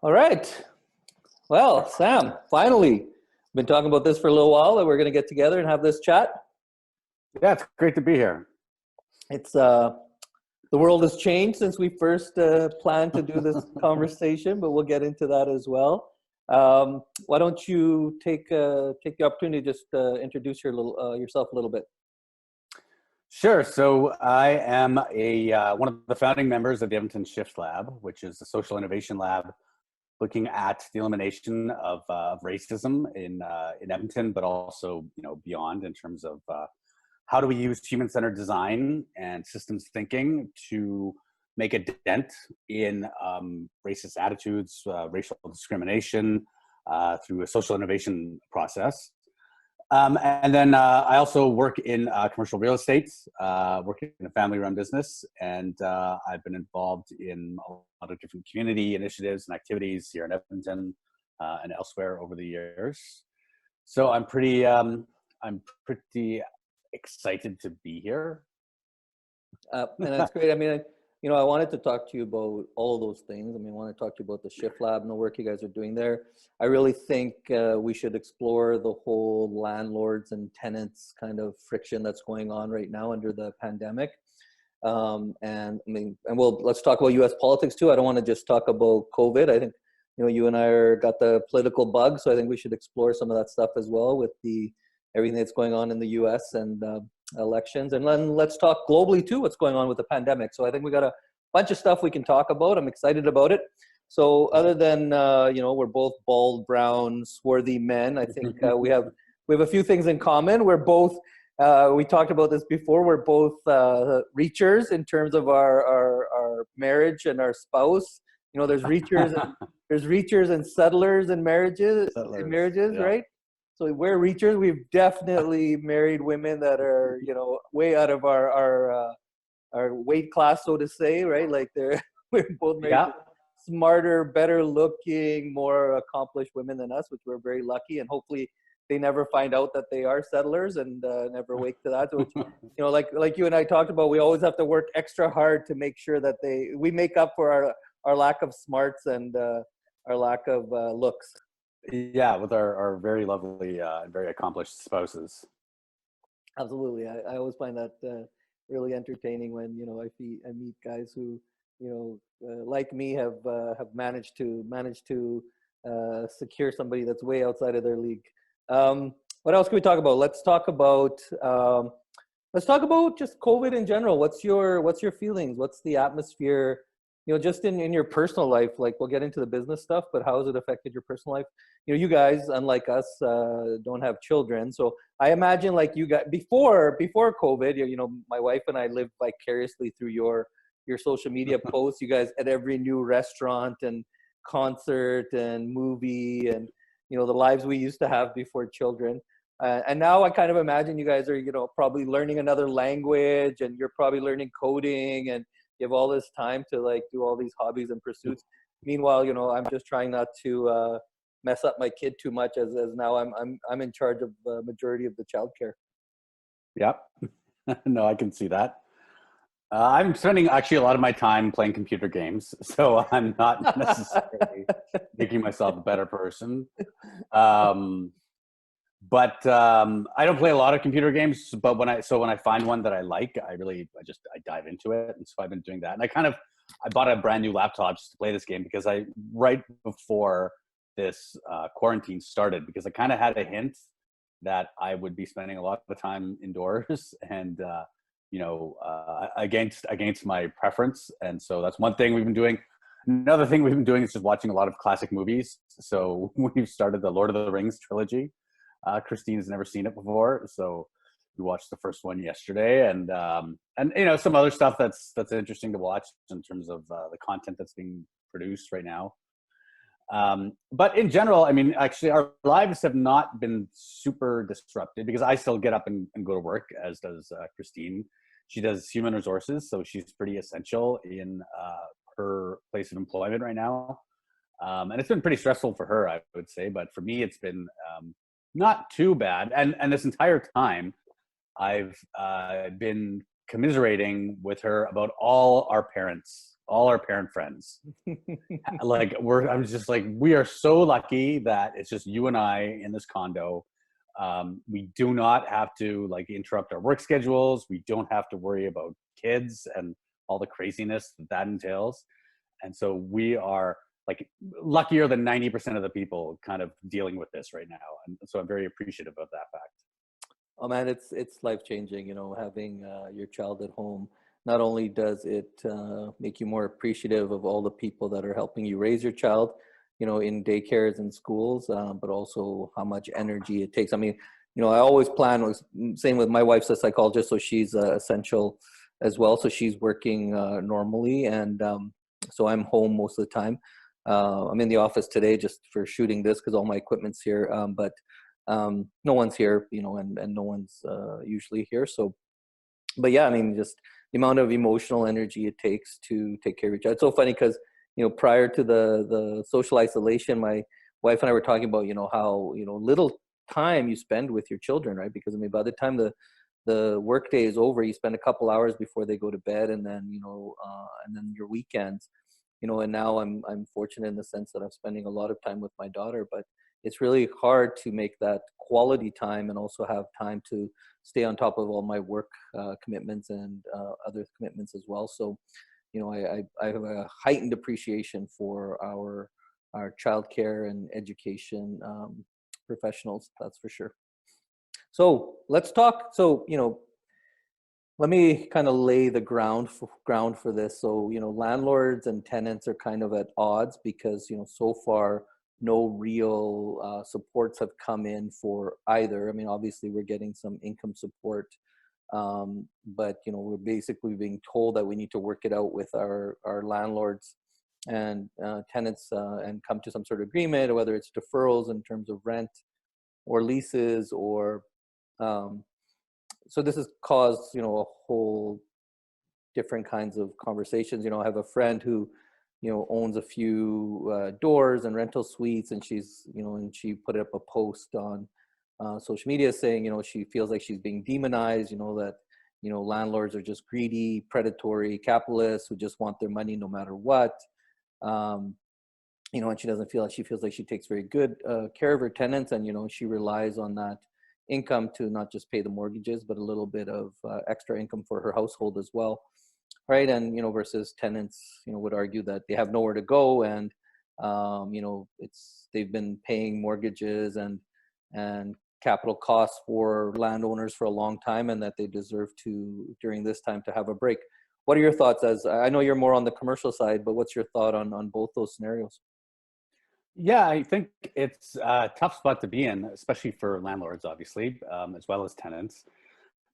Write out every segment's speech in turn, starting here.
All right. Well, Sam, finally, been talking about this for a little while, that we're going to get together and have this chat. Yeah, it's great to be here. It's the world has changed since we first planned to do this conversation, but we'll get into that as well. Why don't you take the opportunity to just introduce yourself a little bit? Sure. So I am one of the founding members of the Edmonton Shift Lab, which is a social innovation lab looking at the elimination of racism in Edmonton, but also beyond, in terms of how do we use human-centered design and systems thinking to make a dent in racist attitudes, racial discrimination through a social innovation process. And then I also work in commercial real estate, working in a family-run business, and I've been involved in a lot of different community initiatives and activities here in Edmonton and elsewhere over the years. So I'm pretty excited to be here. And that's great. I mean, I wanted to talk to you about all of those things. I mean, I want to talk to you about the Shift Lab and the work you guys are doing there. I really think we should explore the whole landlords and tenants kind of friction that's going on right now under the pandemic. Let's talk about U.S. politics too. I don't want to just talk about COVID. I think, you and I got the political bug, so I think we should explore some of that stuff as well with everything that's going on in the U.S. and elections. And then let's talk globally too, what's going on with the pandemic. So I think we got a bunch of stuff we can talk about. I'm excited about it. So other than, we're both bald, brown, swarthy men, I think we have a few things in common. We're both, we talked about this before, we're both reachers in terms of our marriage and our spouse. There's reachers and settlers in marriages, yeah. Right? So we're reachers. We've definitely married women that are, way out of our weight class, so to say, right? Like we're both married smarter, better looking, more accomplished women than us, which we're very lucky. And hopefully they never find out that they are settlers and never wake to that. Which, like you and I talked about, we always have to work extra hard to make sure that we make up for our lack of smarts and our lack of looks. Yeah, with our very lovely and very accomplished spouses. Absolutely. I always find that really entertaining when, I meet guys who, like me have managed to secure somebody that's way outside of their league. What else can we talk about? Let's talk about just COVID in general. What's your feelings? What's the atmosphere? Just in your personal life, like we'll get into the business stuff, but how has it affected your personal life? You guys, unlike us, don't have children. So I imagine like you guys, before COVID, my wife and I lived vicariously through your social media posts. You guys at every new restaurant and concert and movie and, the lives we used to have before children. And now I kind of imagine you guys are, probably learning another language and you're probably learning coding and you have all this time to do all these hobbies and pursuits. Meanwhile, I'm just trying not to mess up my kid too much as now I'm in charge of the majority of the childcare. Yep. No, I can see that. I'm spending actually a lot of my time playing computer games, so I'm not necessarily making myself a better person. But I don't play a lot of computer games, but when I find one that I like, I dive into it. And so I've been doing that. And I bought a brand new laptop just to play this game because right before this quarantine started, because I kind of had a hint that I would be spending a lot of time indoors and, against my preference. And so that's one thing we've been doing. Another thing we've been doing is just watching a lot of classic movies. So we've started the Lord of the Rings trilogy. Christine has never seen it before, so we watched the first one yesterday, and some other stuff that's interesting to watch in terms of the content that's being produced right now. But in general, I mean, actually, our lives have not been super disrupted because I still get up and go to work, as does Christine. She does human resources, so she's pretty essential in her place of employment right now, and it's been pretty stressful for her, I would say. But for me, it's been not too bad. And this entire time, I've been commiserating with her about all our parents all our parent friends. Like I'm just like, we are so lucky that it's just you and I in this condo. We do not have to like interrupt our work schedules. We don't have to worry about kids and all the craziness that entails. And so we are like luckier than 90% of the people kind of dealing with this right now. And so I'm very appreciative of that fact. Oh man, it's life changing. Having your child at home. Not only does it make you more appreciative of all the people that are helping you raise your child, in daycares and schools, but also how much energy it takes. I mean, I always plan was same with my wife's a psychologist, so she's essential as well. So she's working normally, and so I'm home most of the time. I'm in the office today just for shooting this because all my equipment's here, but no one's here, and no one's usually here. So, but yeah, I mean, just the amount of emotional energy it takes to take care of your child. It's so funny because, prior to the social isolation, my wife and I were talking about, how, little time you spend with your children, right? Because I mean, by the time the work day is over, you spend a couple hours before they go to bed, and then, and then your weekends, and now I'm fortunate in the sense that I'm spending a lot of time with my daughter, but it's really hard to make that quality time and also have time to stay on top of all my work commitments and other commitments as well. So, I have a heightened appreciation for our childcare and education professionals. That's for sure. So let's talk. So, let me kind of lay the ground for this. So, landlords and tenants are kind of at odds because, so far, no real supports have come in for either. I mean, obviously we're getting some income support, but we're basically being told that we need to work it out with our landlords and tenants and come to some sort of agreement, whether it's deferrals in terms of rent or leases or so this has caused a whole different kinds of conversations. I have a friend who owns a few doors and rental suites, and she's, and she put up a post on social media saying, she feels like she's being demonized, that, landlords are just greedy, predatory capitalists who just want their money no matter what. And she doesn't feel like she feels like she takes very good care of her tenants, and, she relies on that income to not just pay the mortgages, but a little bit of extra income for her household as well. Right. And, versus tenants, would argue that they have nowhere to go. And, they've been paying mortgages and capital costs for landowners for a long time, and that they deserve to, during this time, to have a break. What are your thoughts? As I know you're more on the commercial side, but what's your thought on both those scenarios? Yeah, I think it's a tough spot to be in, especially for landlords, obviously, as well as tenants.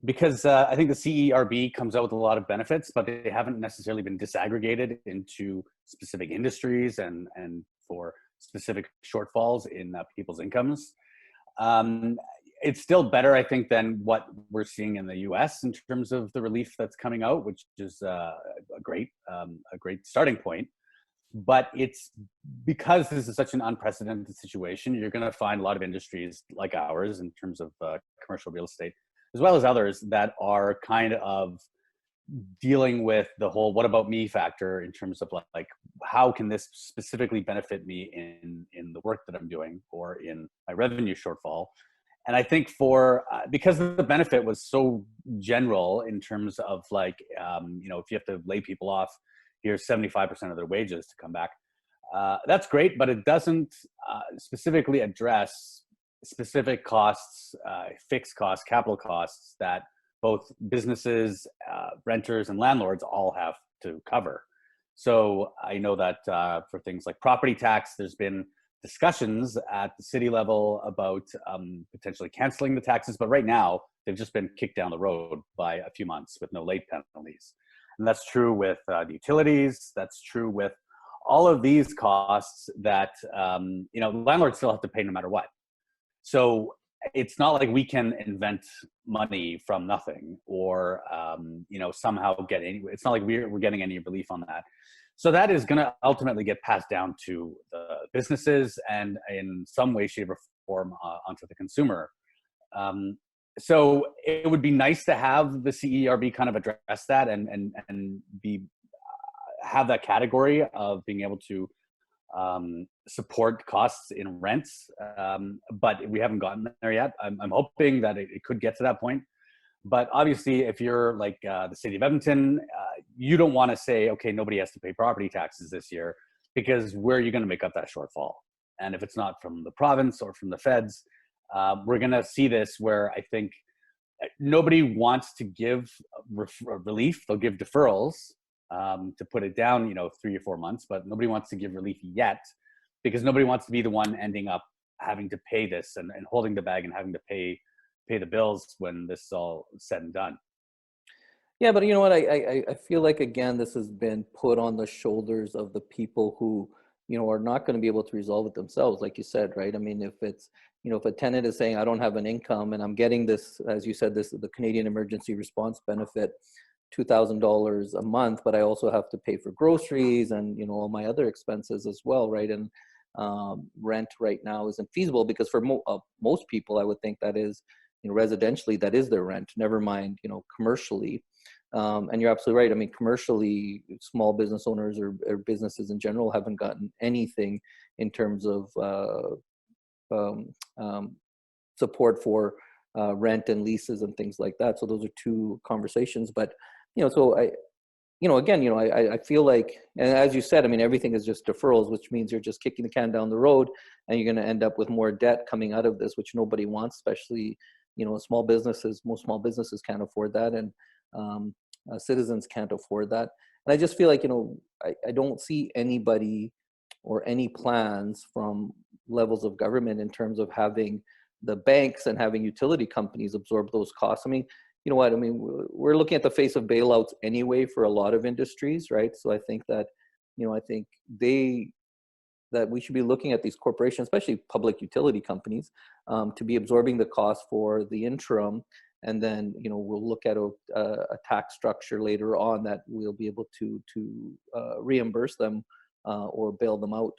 Because I think the CERB comes out with a lot of benefits, but they haven't necessarily been disaggregated into specific industries and for specific shortfalls in people's incomes. It's still better, I think, than what we're seeing in the US in terms of the relief that's coming out, which is a great starting point. But it's because this is such an unprecedented situation, you're going to find a lot of industries like ours in terms of commercial real estate, as well as others that are kind of dealing with the whole "what about me" factor in terms of like how can this specifically benefit me in the work that I'm doing or in my revenue shortfall. And I think because the benefit was so general in terms of like if you have to lay people off, here's 75% of their wages to come back. That's great, but it doesn't specifically address specific costs, fixed costs, capital costs that both businesses, renters, and landlords all have to cover. So I know that for things like property tax, there's been discussions at the city level about potentially canceling the taxes, but right now they've just been kicked down the road by a few months with no late penalties. And that's true with the utilities. That's true with all of these costs that landlords still have to pay no matter what. So it's not like we can invent money from nothing or somehow get any. It's not like we're getting any relief on that. So that is going to ultimately get passed down to the businesses and in some way, shape, or form onto the consumer. So it would be nice to have the CERB kind of address that and be have that category of being able to support costs in rents, but we haven't gotten there yet. I'm hoping that it could get to that point. But obviously, if you're like the city of Edmonton, you don't want to say, okay, nobody has to pay property taxes this year, because where are you going to make up that shortfall? And if it's not from the province or from the feds, we're going to see this where I think nobody wants to give relief. They'll give deferrals to put it down, 3 or 4 months, but nobody wants to give relief yet, because nobody wants to be the one ending up having to pay this and holding the bag and having to pay the bills when this is all said and done. Yeah, but you know what? I feel like, again, this has been put on the shoulders of the people who, are not going to be able to resolve it themselves, like you said, right? I mean, if it's, if a tenant is saying, I don't have an income and I'm getting this, as you said, the Canadian Emergency Response Benefit, $2,000 a month, but I also have to pay for groceries and, all my other expenses as well, right? And rent right now isn't feasible, because for most people, I would think that is, residentially, that is their rent, never mind, commercially. And you're absolutely right. I mean, commercially, small business owners or businesses in general haven't gotten anything in terms of support for rent and leases and things like that. So those are two conversations. But, so I feel like, and as you said, I mean, everything is just deferrals, which means you're just kicking the can down the road, and you're going to end up with more debt coming out of this, which nobody wants, especially, most small businesses can't afford that. And citizens can't afford that. And I just feel like, I don't see anybody or any plans from levels of government in terms of having the banks and having utility companies absorb those costs. I mean, you know what? I mean, we're looking at the face of bailouts anyway for a lot of industries, right? So I think that, that we should be looking at these corporations, especially public utility companies, to be absorbing the cost for the interim. And then, we'll look at a tax structure later on that we'll be able to reimburse them or bail them out.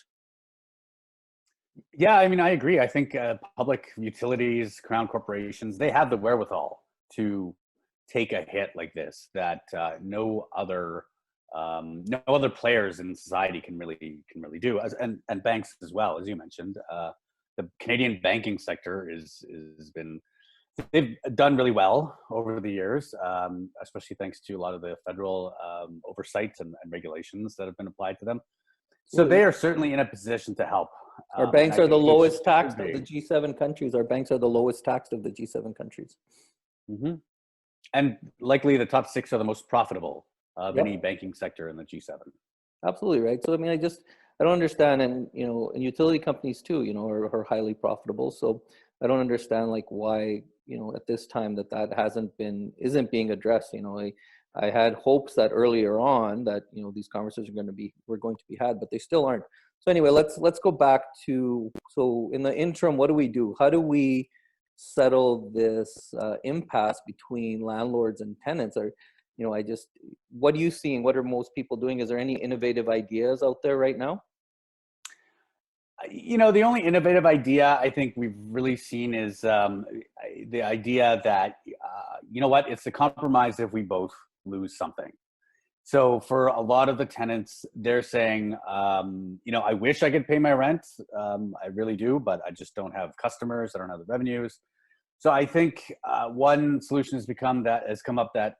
Yeah, I mean, I agree. I think public utilities, crown corporations, they have the wherewithal to take a hit like this that no other players in society can really do, and banks as well, as you mentioned. The Canadian banking sector they've done really well over the years, especially thanks to a lot of the federal oversight and regulations that have been applied to them. So they are certainly in a position to help. Our banks are the lowest taxed of the G7 countries. Our banks are the lowest taxed of the G7 countries. Mm-hmm. And likely the top 6 are the most profitable of any banking sector in the G7. Absolutely, right. So, I mean, I don't understand. And, and utility companies too, are highly profitable. So I don't understand like why, at this time that isn't being addressed. I had hopes that earlier on that, these conversations were going to be had, but they still aren't. So anyway, let's go back to, so in the interim, what do we do? How do we settle this impasse between landlords and tenants? Or, what are you seeing? What are most people doing? Is there any innovative ideas out there right now? The only innovative idea I think we've really seen is the idea that, it's a compromise if we both lose something. So for a lot of the tenants, they're saying, I wish I could pay my rent. I really do, but I just don't have customers. I don't have the revenues. So I think one solution has come up that,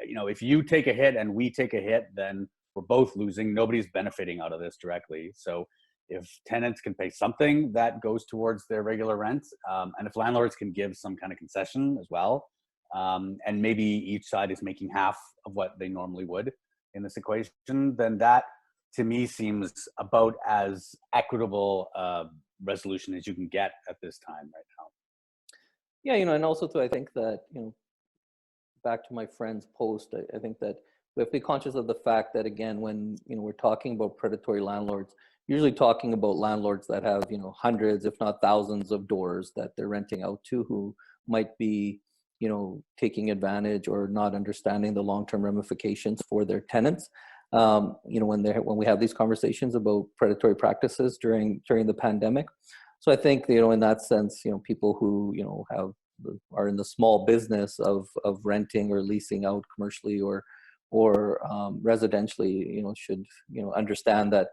if you take a hit and we take a hit, then we're both losing. Nobody's benefiting out of this directly. So if tenants can pay something, that goes towards their regular rent. And if landlords can give some kind of concession as well, and maybe each side is making half of what they normally would in this equation, then that to me seems about as equitable resolution as you can get at this time right now. Yeah, and also too, I think that, back to my friend's post, I think that we have to be conscious of the fact that, again, when, we're talking about predatory landlords, usually talking about landlords that have, hundreds, if not thousands of doors that they're renting out to, who might be, taking advantage or not understanding the long-term ramifications for their tenants. When we have these conversations about predatory practices during the pandemic. So I think, in that sense, people who, are in the small business of renting or leasing out commercially or or residentially, should, understand that,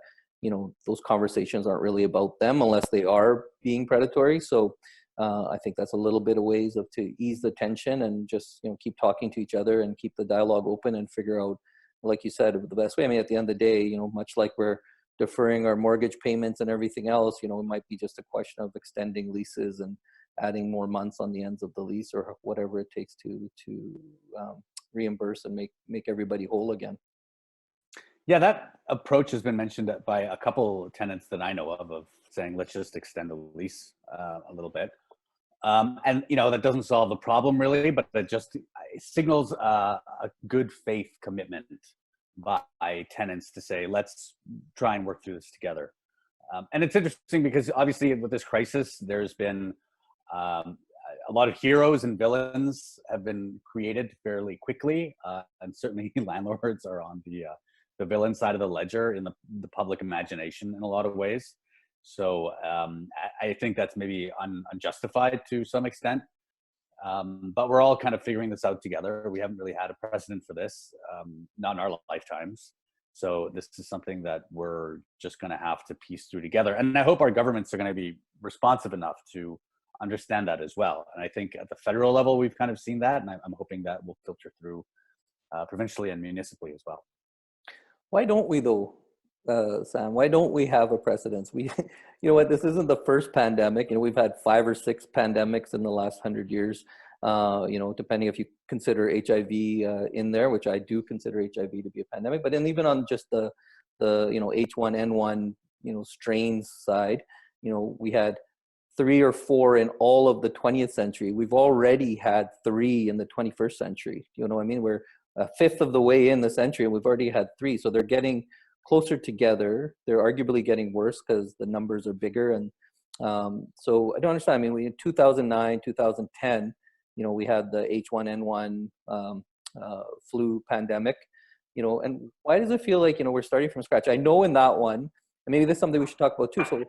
those conversations aren't really about them unless they are being predatory. So I think that's a little bit of ways to ease the tension and just, keep talking to each other and keep the dialogue open and figure out, like you said, the best way. I mean, at the end of the day, much like we're deferring our mortgage payments and everything else, it might be just a question of extending leases and adding more months on the ends of the lease or whatever it takes to reimburse and make everybody whole again. Yeah, that approach has been mentioned by a couple of tenants that I know of saying, let's just extend the lease a little bit. And, that doesn't solve the problem really, but it just signals a good faith commitment by tenants to say, let's try and work through this together. And it's interesting because obviously with this crisis, there's been a lot of heroes and villains have been created fairly quickly. And certainly landlords are on the villain side of the ledger in the public imagination in a lot of ways. So I think that's maybe unjustified to some extent. But we're all kind of figuring this out together. We haven't really had a precedent for this, not in our lifetimes. So this is something that we're just going to have to piece through together. And I hope our governments are going to be responsive enough to understand that as well. And I think at the federal level, we've kind of seen that. And I'm hoping that will filter through provincially and municipally as well. Why don't we though, Sam? Why don't we have a precedence? You know what, this isn't the first pandemic. We've had 5 or 6 pandemics in the last 100 years. Depending if you consider HIV in there, which I do consider HIV to be a pandemic, but then even on just the H1N1 strains side, we had 3 or 4 in all of the 20th century. We've already had 3 in the 21st century. You know what I mean? We're a fifth of the way in the century and we've already had 3. So they're getting closer together. They're arguably getting worse because the numbers are bigger. And so I don't understand. I mean, in 2009, 2010, we had the H1N1 flu pandemic, and why does it feel like, we're starting from scratch? I know in that one, and maybe this is something we should talk about too. So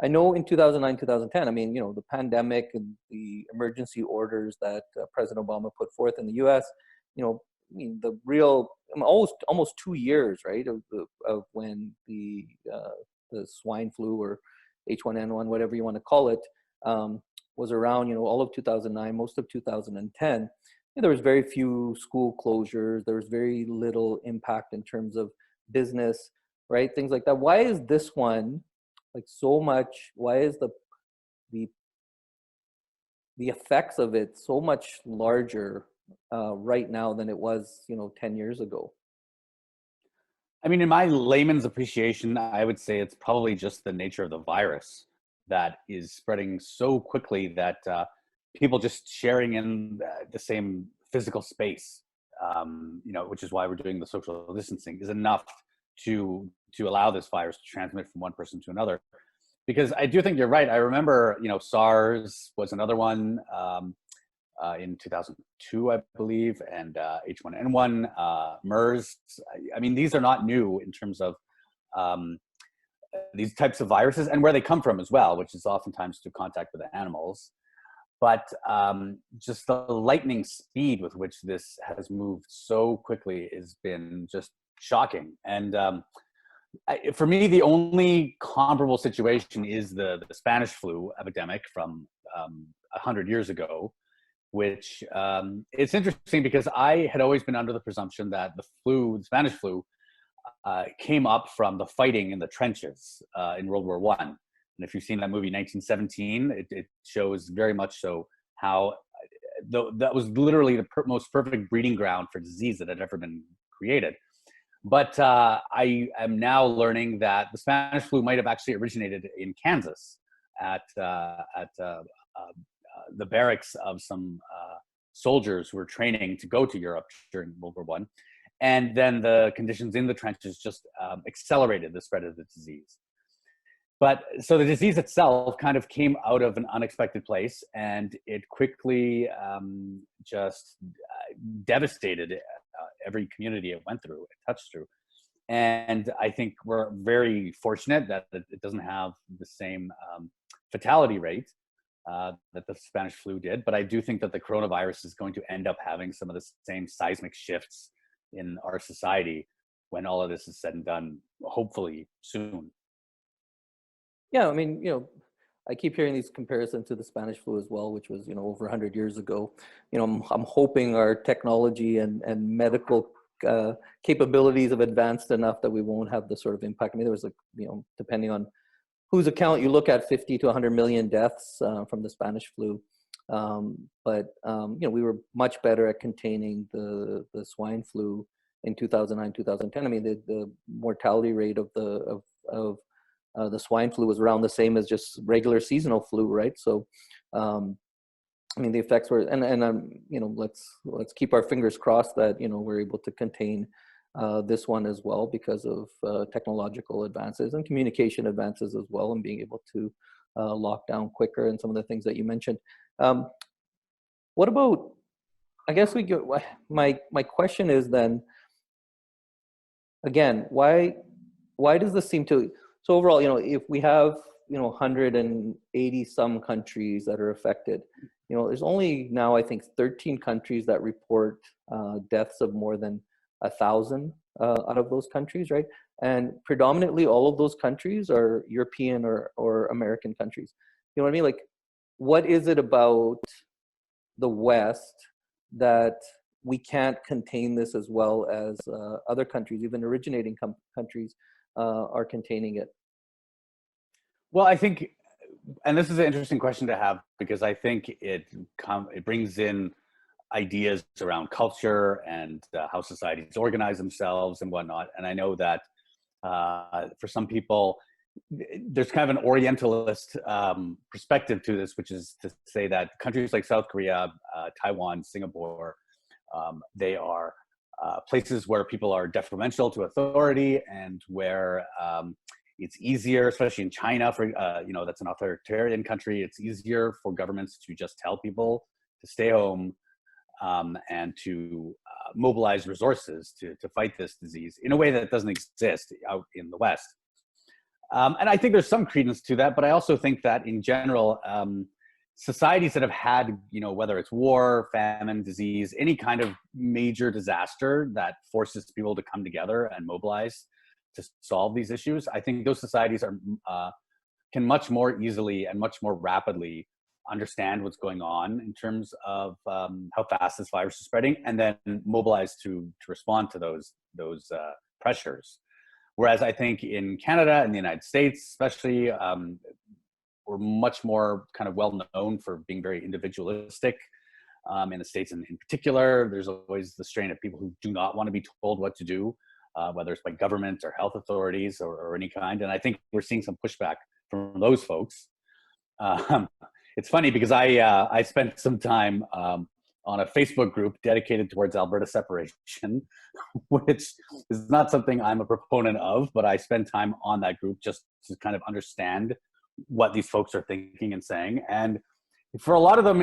I know in 2009, 2010, I mean, the pandemic and the emergency orders that President Obama put forth in the US, I mean, the real almost 2 years, right, of when the swine flu or H1N1, whatever you want to call it, was around, all of 2009, most of 2010. There was very few school closures. There was very little impact in terms of business, right? Things like that. Why is this one like so much? Why is the effects of it so much larger right now than it was, 10 years ago? I mean, in my layman's appreciation, I would say it's probably just the nature of the virus that is spreading so quickly that people just sharing in the same physical space, which is why we're doing the social distancing, is enough to allow this virus to transmit from one person to another. Because I do think you're right. I remember, SARS was another one in 2002, I believe, and H1N1, MERS. I mean, these are not new in terms of these types of viruses and where they come from as well, which is oftentimes through contact with animals. But just the lightning speed with which this has moved so quickly has been just shocking. And for me, the only comparable situation is the Spanish flu epidemic from 100 years ago, which it's interesting because I had always been under the presumption that the Spanish flu, came up from the fighting in the trenches in World War I. And if you've seen that movie 1917, it shows very much so how that was literally the most perfect breeding ground for disease that had ever been created. But I am now learning that the Spanish flu might have actually originated in Kansas at the barracks of some soldiers who were training to go to Europe during World War I. And then the conditions in the trenches just accelerated the spread of the disease. But so the disease itself kind of came out of an unexpected place, and it quickly just devastated every community it went through, it touched through. And I think we're very fortunate that it doesn't have the same fatality rate that the Spanish flu did. But I do think that the coronavirus is going to end up having some of the same seismic shifts in our society when all of this is said and done, hopefully soon. Yeah, I mean, I keep hearing these comparisons to the Spanish flu as well, which was, over 100 years ago. I'm hoping our technology and medical capabilities have advanced enough that we won't have the sort of impact. I mean, there was like, depending on whose account you look at, 50 to 100 million deaths from the Spanish flu. But we were much better at containing the swine flu in 2009, 2010. I mean, the mortality rate of the swine flu was around the same as just regular seasonal flu, right? So, I mean, the effects were, and let's keep our fingers crossed that we're able to contain this one as well because of technological advances and communication advances as well, and being able to lock down quicker and some of the things that you mentioned. What about? I guess my question is then again, why does this seem to? So overall, if we have 180 some countries that are affected, there's only now I think 13 countries that report deaths of more than 1,000 out of those countries, right? And predominantly all of those countries are European or American countries. You know what I mean? Like, what is it about the West that we can't contain this as well as other countries, even originating countries, are containing it? Well, I think, and this is an interesting question to have because I think it brings in ideas around culture and how societies organize themselves and whatnot. And I know that for some people, there's kind of an Orientalist perspective to this, which is to say that countries like South Korea, Taiwan, Singapore, they are places where people are deferential to authority and where it's easier, especially in China, for that's an authoritarian country. It's easier for governments to just tell people to stay home and to mobilize resources to fight this disease in a way that doesn't exist out in the West. And I think there's some credence to that, but I also think that in general, societies that have had, whether it's war, famine, disease, any kind of major disaster that forces people to come together and mobilize to solve these issues, I think those societies can much more easily and much more rapidly understand what's going on in terms of how fast this virus is spreading, and then mobilize to respond to those pressures. Whereas I think in Canada and the United States, especially, we're much more kind of well known for being very individualistic. In the States in particular, there's always the strain of people who do not want to be told what to do, whether it's by government or health authorities or any kind. And I think we're seeing some pushback from those folks. It's funny because I spent some time on a Facebook group dedicated towards Alberta separation, which is not something I'm a proponent of, but I spend time on that group just to kind of understand what these folks are thinking and saying. And for a lot of them,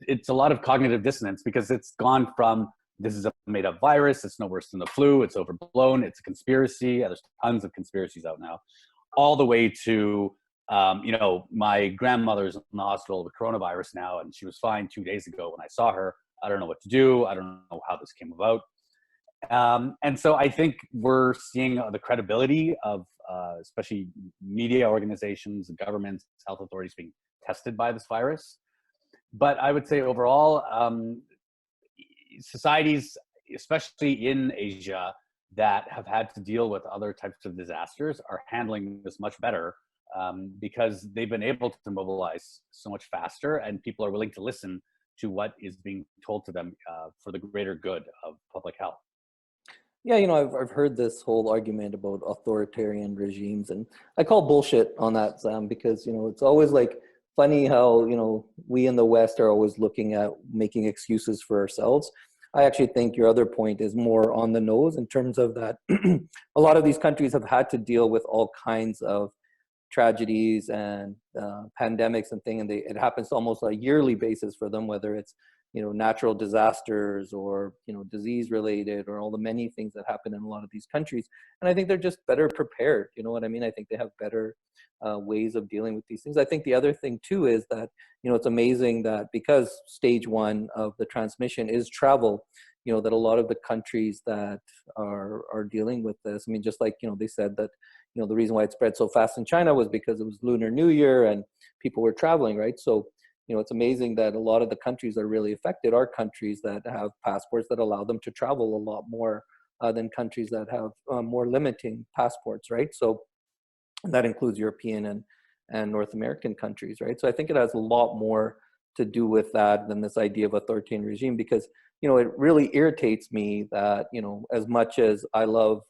it's a lot of cognitive dissonance because it's gone from this is a made up virus, it's no worse than the flu, it's overblown, it's a conspiracy, there's tons of conspiracies out now, all the way to my grandmother's in the hospital with coronavirus now, and she was fine 2 days ago when I saw her. I don't know what to do. I don't know how this came about. And so I think we're seeing the credibility of especially media organizations, governments, health authorities being tested by this virus. But I would say overall, societies, especially in Asia, that have had to deal with other types of disasters are handling this much better because they've been able to mobilize so much faster, and people are willing to listen to what is being told to them for the greater good of public health. Yeah, I've heard this whole argument about authoritarian regimes, and I call bullshit on that, Sam, because it's always like funny how we in the West are always looking at making excuses for ourselves. I actually think your other point is more on the nose in terms of that a lot of these countries have had to deal with all kinds of tragedies and pandemics and things, and it happens almost on a yearly basis for them, whether it's natural disasters or disease related, or all the many things that happen in a lot of these countries. And I think they're just better prepared. You know what I mean? I think they have better ways of dealing with these things. I think the other thing too is that it's amazing that because stage one of the transmission is travel, that a lot of the countries that are dealing with this, I mean, just like, they said that, the reason why it spread so fast in China was because it was Lunar New Year and people were traveling, right? So, it's amazing that a lot of the countries that are really affected are countries that have passports that allow them to travel a lot more than countries that have more limiting passports, right? So that includes European and North American countries, right? So I think it has a lot more to do with that than this idea of authoritarian regime, because, it really irritates me that, as much as I love,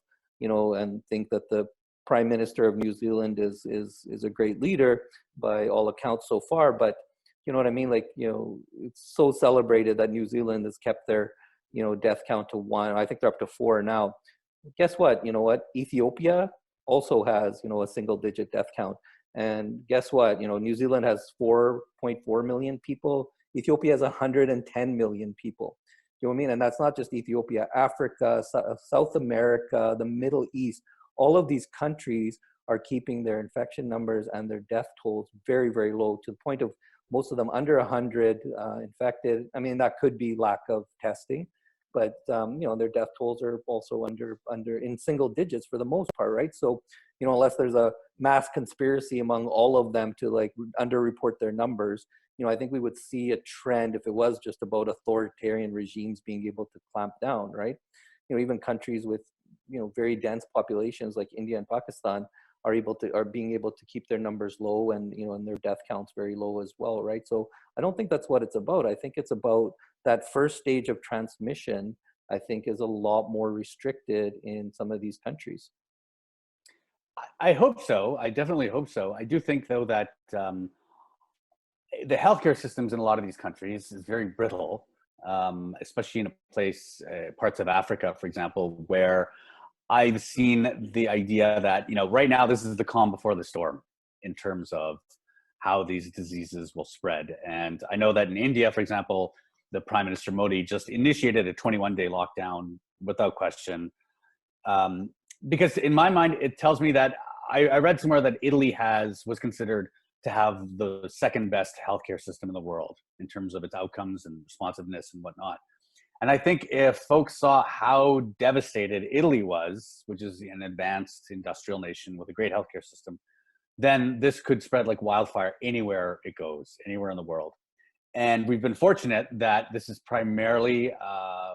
and think that the Prime Minister of New Zealand is a great leader by all accounts so far, but you know what I mean? Like, it's so celebrated that New Zealand has kept their, death count to 1. I think they're up to 4 now. Guess what? Ethiopia also has, a single digit death count. And guess what? New Zealand has 4.4 million people. Ethiopia has 110 million people. You know what I mean? And that's not just Ethiopia, Africa, South America, the Middle East. All of these countries are keeping their infection numbers and their death tolls very, very low, to the point of most of them under 100 infected. I mean, that could be lack of testing, but their death tolls are also under in single digits for the most part, right? So, unless there's a mass conspiracy among all of them to like underreport their numbers, I think we would see a trend if it was just about authoritarian regimes being able to clamp down, right? Even countries with very dense populations like India and Pakistan are being able to keep their numbers low, and and their death counts very low as well, right? So I don't think that's what it's about. I think it's about that first stage of transmission, I think, is a lot more restricted in some of these countries. I hope so. I definitely hope so. I do think, though, that the healthcare systems in a lot of these countries is very brittle, especially in parts of Africa, for example, where I've seen the idea that, right now this is the calm before the storm in terms of how these diseases will spread. And I know that in India, for example, the Prime Minister Modi just initiated a 21-day lockdown without question. Because in my mind, it tells me that I read somewhere that Italy was considered to have the second best healthcare system in the world in terms of its outcomes and responsiveness and whatnot. And I think if folks saw how devastated Italy was, which is an advanced industrial nation with a great healthcare system, then this could spread like wildfire anywhere it goes, anywhere in the world. And we've been fortunate that this is primarily a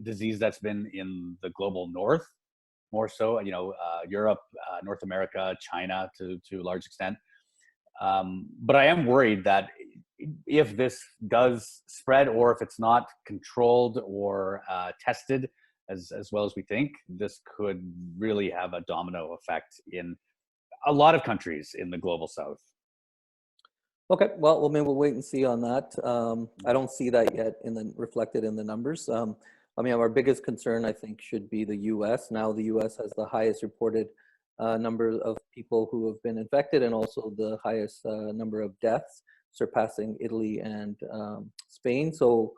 disease that's been in the global north, more so, Europe, North America, China to a large extent. But I am worried that if this does spread, or if it's not controlled or tested as well as we think, this could really have a domino effect in a lot of countries in the global south. Okay, well, maybe we'll wait and see on that. I don't see that yet reflected in the numbers. Our biggest concern, I think, should be the U.S. Now the U.S. has the highest reported number of people who have been infected, and also the highest number of deaths, surpassing Italy and Spain. So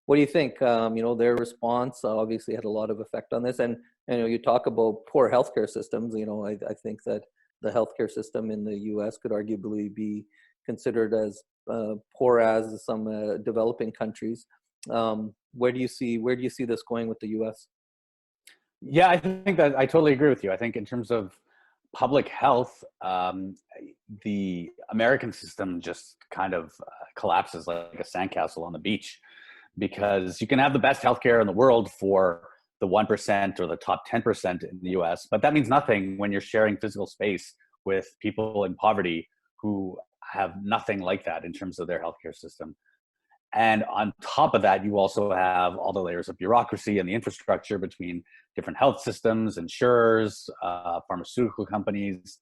what do you think? Their response obviously had a lot of effect on this. And you talk about poor healthcare systems. I think that the healthcare system in the U.S. could arguably be considered as poor as some developing countries. Where do you see this going with the U.S.? Yeah, I think that I totally agree with you. I think in terms of public health, the American system just kind of collapses like a sandcastle on the beach, because you can have the best healthcare in the world for the 1% or the top 10% in the US, but that means nothing when you're sharing physical space with people in poverty who have nothing like that in terms of their healthcare system. And on top of that, you also have all the layers of bureaucracy and the infrastructure between different health systems, insurers, pharmaceutical companies,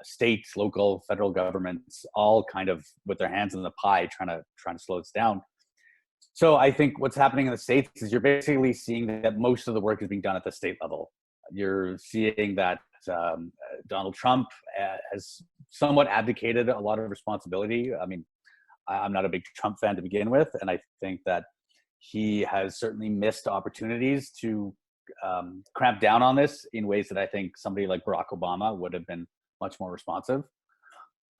state, local, federal governments, all kind of with their hands in the pie trying to slow this down. So I think what's happening in the States is you're basically seeing that most of the work is being done at the state level. You're seeing that Donald Trump has somewhat abdicated a lot of responsibility. I mean, I'm not a big Trump fan to begin with, and I think that he has certainly missed opportunities to cramp down on this in ways that I think somebody like Barack Obama would have been much more responsive.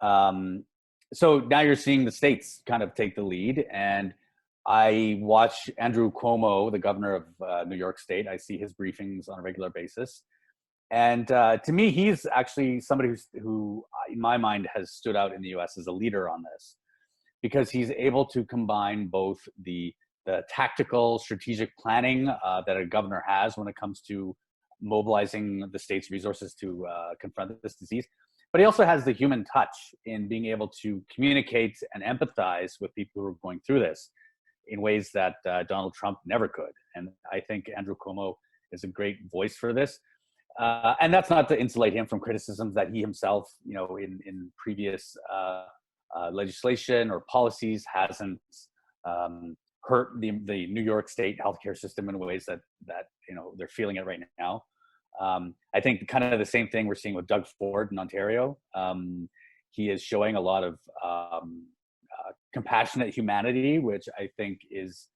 So now you're seeing the states kind of take the lead, and I watch Andrew Cuomo, the governor of New York State. I see his briefings on a regular basis. And to me, he's actually somebody who, in my mind, has stood out in the US as a leader on this, because he's able to combine both the tactical strategic planning that a governor has when it comes to mobilizing the state's resources to confront this disease. But he also has the human touch in being able to communicate and empathize with people who are going through this in ways that Donald Trump never could. And I think Andrew Cuomo is a great voice for this. And that's not to insulate him from criticisms that he himself, in previous legislation or policies hasn't hurt the New York State healthcare system in ways that they're feeling it right now. I think kind of the same thing we're seeing with Doug Ford in Ontario. He is showing a lot of compassionate humanity, which I think is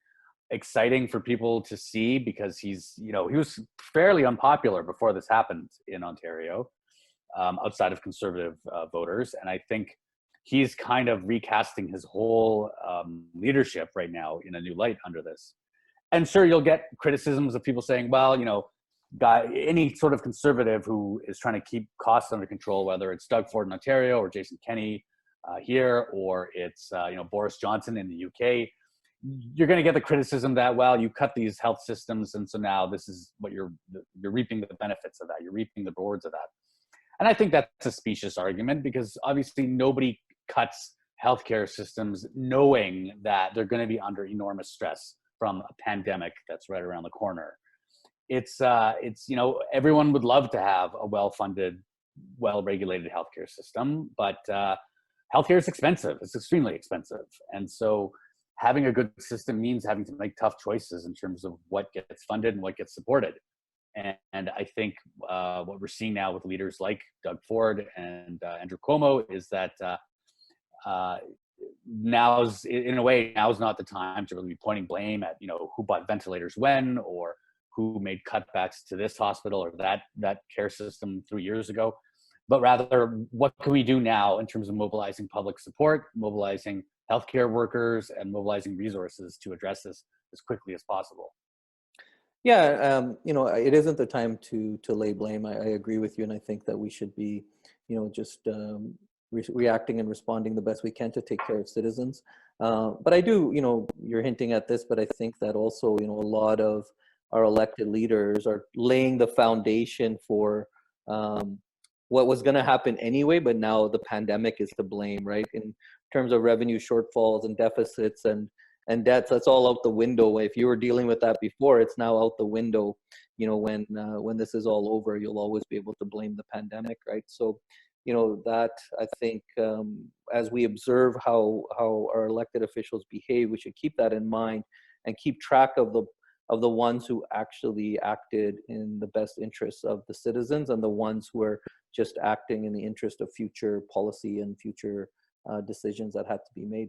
exciting for people to see, because he was fairly unpopular before this happened in Ontario, outside of conservative voters. And I think he's kind of recasting his whole leadership right now in a new light under this. And sure, you'll get criticisms of people saying, well, any sort of conservative who is trying to keep costs under control, whether it's Doug Ford in Ontario or Jason Kenney here, or it's Boris Johnson in the UK, you're going to get the criticism that, well, you cut these health systems, and so now this is what you're reaping the benefits of that. You're reaping the rewards of that. And I think that's a specious argument, because obviously nobody cuts healthcare systems knowing that they're going to be under enormous stress from a pandemic that's right around the corner. It's everyone would love to have a well-funded, well-regulated healthcare system, but healthcare is expensive. It's extremely expensive. And so having a good system means having to make tough choices in terms of what gets funded and what gets supported. And I think what we're seeing now with leaders like Doug Ford and Andrew Cuomo is that now's not the time to really be pointing blame at who bought ventilators when, or who made cutbacks to this hospital or that care system 3 years ago, but rather what can we do now in terms of mobilizing public support, mobilizing healthcare workers, and mobilizing resources to address this as quickly as possible. Yeah, it isn't the time to lay blame. I agree with you, and I think that we should be, just reacting and responding the best we can to take care of citizens. But I do, you're hinting at this, but I think that also, a lot of our elected leaders are laying the foundation for what was going to happen anyway, but now the pandemic is to blame, right? In terms of revenue shortfalls and deficits and debts, that's all out the window. If you were dealing with that before, it's now out the window. When this is all over, you'll always be able to blame the pandemic, right? So, that I think as we observe how our elected officials behave, we should keep that in mind and keep track of the ones who actually acted in the best interests of the citizens and the ones who are just acting in the interest of future policy and future decisions that had to be made.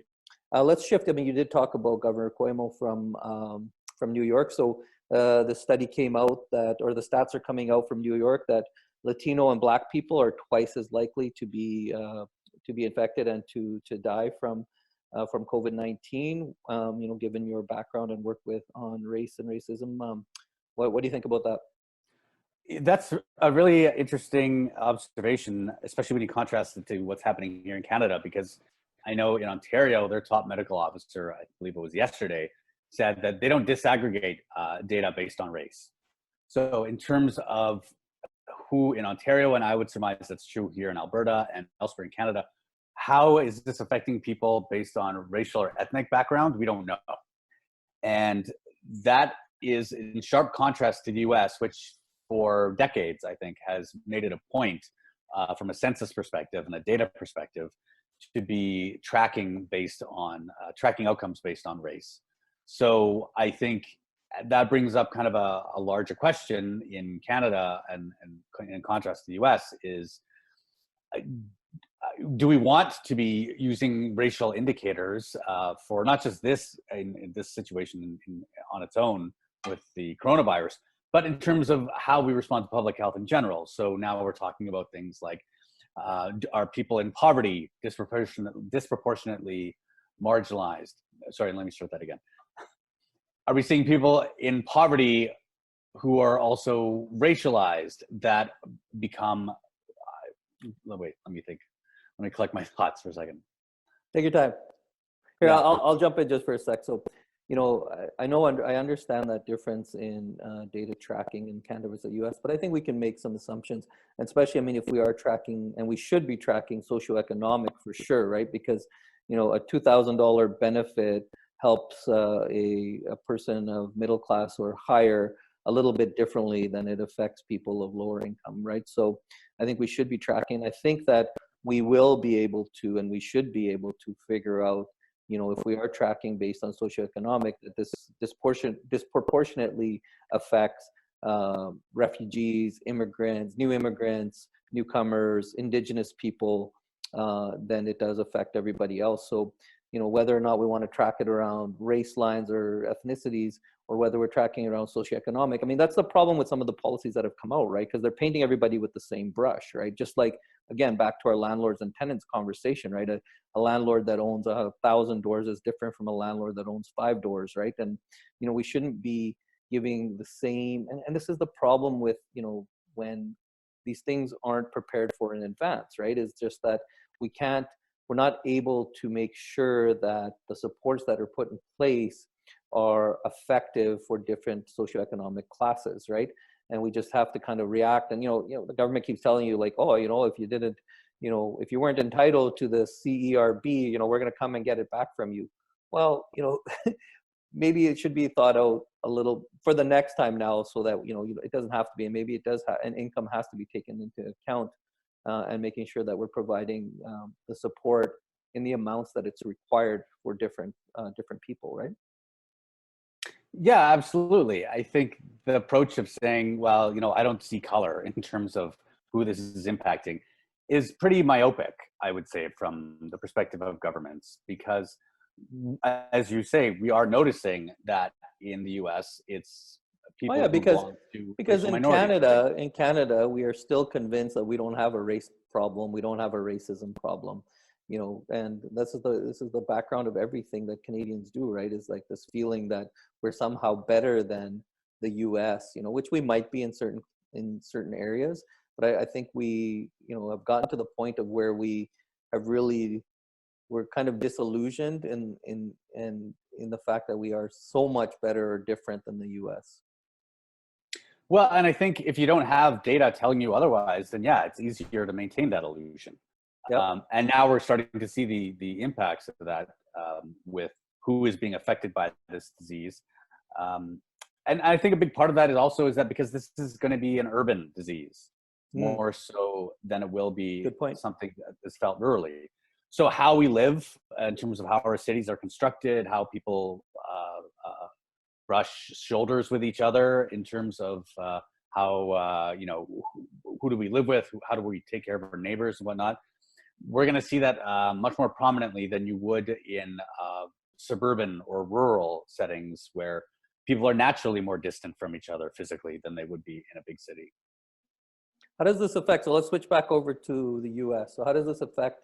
Let's shift. I mean, you did talk about Governor Cuomo from New York. So the study came out or the stats are coming out from New York that Latino and Black people are twice as likely to be infected and to die from COVID-19. Given your background and work on race and racism, what do you think about that? That's a really interesting observation, especially when you contrast it to what's happening here in Canada, because I know in Ontario, their top medical officer, I believe it was yesterday, said that they don't disaggregate data based on race. So in terms of who in Ontario, and I would surmise that's true here in Alberta and elsewhere in Canada, how is this affecting people based on racial or ethnic background? We don't know. And that is in sharp contrast to the US, which for decades, I think, has made it a point from a census perspective and a data perspective to be tracking outcomes based on race. So I think that brings up kind of a larger question in Canada and in contrast to the US is, do we want to be using racial indicators for not just this in this situation on its own with the coronavirus, but in terms of how we respond to public health in general? So now we're talking about things like, are people in poverty disproportionately marginalized? Sorry, let me start that again. Are we seeing people in poverty who are also racialized that become, wait, let me think. Let me collect my thoughts for a second. Take your time. Here, Yeah. I'll jump in just for a sec. So, you know, I understand that difference in data tracking in Canada versus the US, but I think we can make some assumptions, and especially, I mean, if we are tracking, and we should be tracking socioeconomic for sure, right? Because, you know, a $2,000 benefit helps a person of middle class or higher a little bit differently than it affects people of lower income, right? So I think we should be tracking. I think that we will be able to, and we should be able to figure out, you know, if we are tracking based on socioeconomic, that this disproportionately affects refugees, immigrants, newcomers, indigenous people, then it does affect everybody else. So, you know, whether or not we want to track it around race lines or ethnicities, or whether we're tracking around socioeconomic. I mean, that's the problem with some of the policies that have come out, right? Because they're painting everybody with the same brush, right? Just like, again, back to our landlords and tenants conversation, right? A landlord that owns 1,000 doors is different from a landlord that owns 5 doors, right? And, you know, we shouldn't be giving the same, and this is the problem with, you know, when these things aren't prepared for in advance, right? Is just that we're not able to make sure that the supports that are put in place are effective for different socioeconomic classes, right? And we just have to kind of react. And, you know, the government keeps telling you like, oh, you know, if you didn't, you know, if you weren't entitled to the CERB, you know, we're going to come and get it back from you. Well, you know, maybe it should be thought out a little for the next time now, so that, you know, it doesn't have to be, and maybe it does and income has to be taken into account, and making sure that we're providing the support in the amounts that it's required for different people, right? Yeah, absolutely. I think the approach of saying, well, you know, I don't see color in terms of who this is impacting is pretty myopic, I would say, from the perspective of governments, because as you say, we are noticing that in the US, it's Oh people yeah, who belong to because racial minorities. In Canada, we are still convinced that we don't have a race problem, we don't have a racism problem, you know, and this is the background of everything that Canadians do, right? Is like this feeling that we're somehow better than the U.S., you know, which we might be in certain areas, but I think we, you know, have gotten to the point of where we have really, we're kind of disillusioned in the fact that we are so much better or different than the U.S. Well, and I think if you don't have data telling you otherwise, then yeah, it's easier to maintain that illusion. Yep. And now we're starting to see the impacts of that with who is being affected by this disease. And I think a big part of that is that because this is going to be an urban disease more so than it will be something that is felt rurally. So how we live in terms of how our cities are constructed, how people brush shoulders with each other in terms of how, you know, who do we live with? How do we take care of our neighbors and whatnot? We're going to see that much more prominently than you would in suburban or rural settings where people are naturally more distant from each other physically than they would be in a big city. How does this affect, so let's switch back over to the US. So how does this affect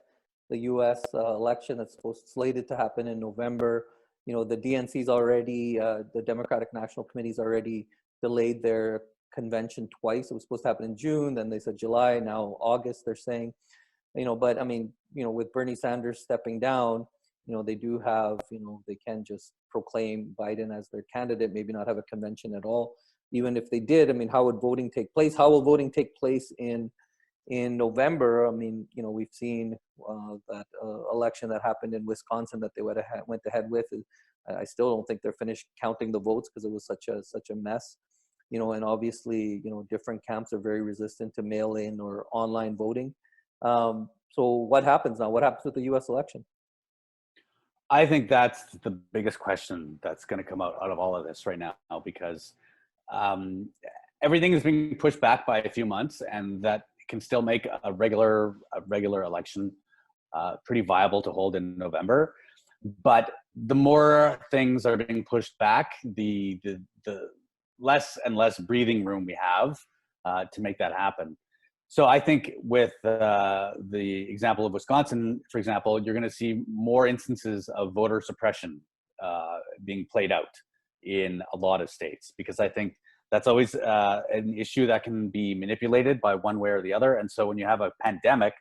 the US election that's slated to happen in November? You know, the DNC's already, the Democratic National Committee's already delayed their convention twice. It was supposed to happen in June, then they said July, now August, they're saying. You know, but I mean, you know, with Bernie Sanders stepping down, you know, they do have, you know, they can just proclaim Biden as their candidate, maybe not have a convention at all. Even if they did, I mean, how would voting take place? How will voting take place in November? I mean, you know, we've seen that election that happened in Wisconsin that they went ahead with. I still don't think they're finished counting the votes because it was such a mess. You know, and obviously, you know, different camps are very resistant to mail-in or online voting. So what happens now? What happens with the U.S. election? I think that's the biggest question that's going to come out of all of this right now, because everything is being pushed back by a few months, and that can still make a regular election pretty viable to hold in November. But the more things are being pushed back, the less and less breathing room we have to make that happen. So I think with the example of Wisconsin, for example, you're going to see more instances of voter suppression being played out in a lot of states, because I think that's always an issue that can be manipulated by one way or the other. And so when you have a pandemic,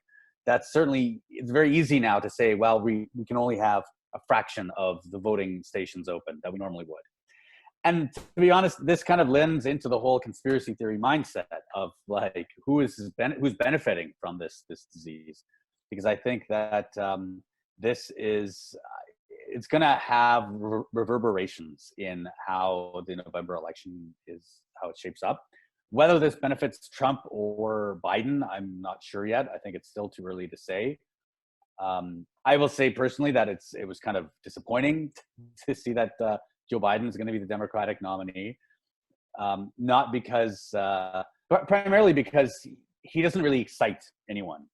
that's certainly, it's very easy now to say, well, we can only have a fraction of the voting stations open that we normally would. And to be honest, this kind of lends into the whole conspiracy theory mindset of like, who's benefiting from this disease? Because I think that this is, it's going to have reverberations in how the November election is, how it shapes up. Whether this benefits Trump or Biden, I'm not sure yet. I think it's still too early to say. I will say personally that it was kind of disappointing to see that Joe Biden is going to be the Democratic nominee. Not because, but primarily because he doesn't really excite anyone.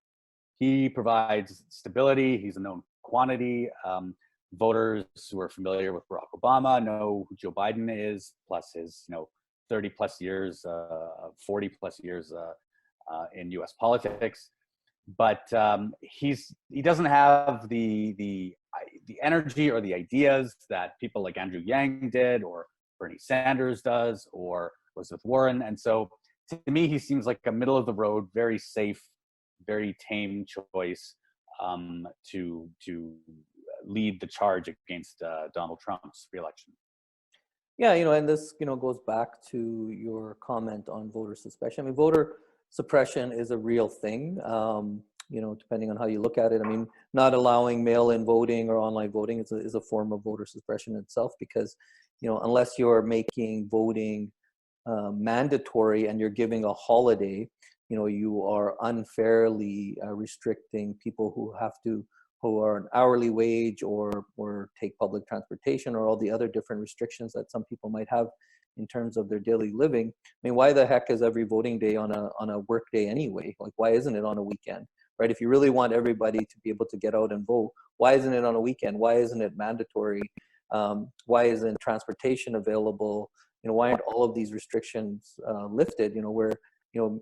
He provides stability. He's a known quantity. Voters who are familiar with Barack Obama know who Joe Biden is, plus his 30 plus years, 40 plus years in U.S. politics. But he doesn't have the energy or the ideas that people like Andrew Yang did, or Bernie Sanders does, or Elizabeth Warren. And so to me, he seems like a middle of the road, very safe, very tame choice to lead the charge against Donald Trump's reelection. Yeah, and this, goes back to your comment on voter suppression. I mean, voter suppression is a real thing, depending on how you look at it. I mean, not allowing mail-in voting or online voting is a form of voter suppression itself, because, unless you're making voting mandatory and you're giving a holiday, you are unfairly restricting people who are an hourly wage or take public transportation, or all the other different restrictions that some people might have in terms of their daily living. I mean, why the heck is every voting day on a work day anyway? Like, why isn't it on a weekend, right? If you really want everybody to be able to get out and vote, why isn't it on a weekend? Why isn't it mandatory? Why isn't transportation available? Why aren't all of these restrictions lifted? Where,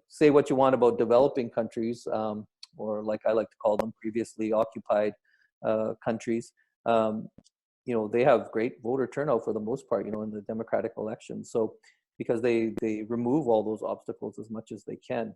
say what you want about developing countries, or like I like to call them, previously occupied countries. They have great voter turnout for the most part, in the democratic elections. So because they remove all those obstacles as much as they can.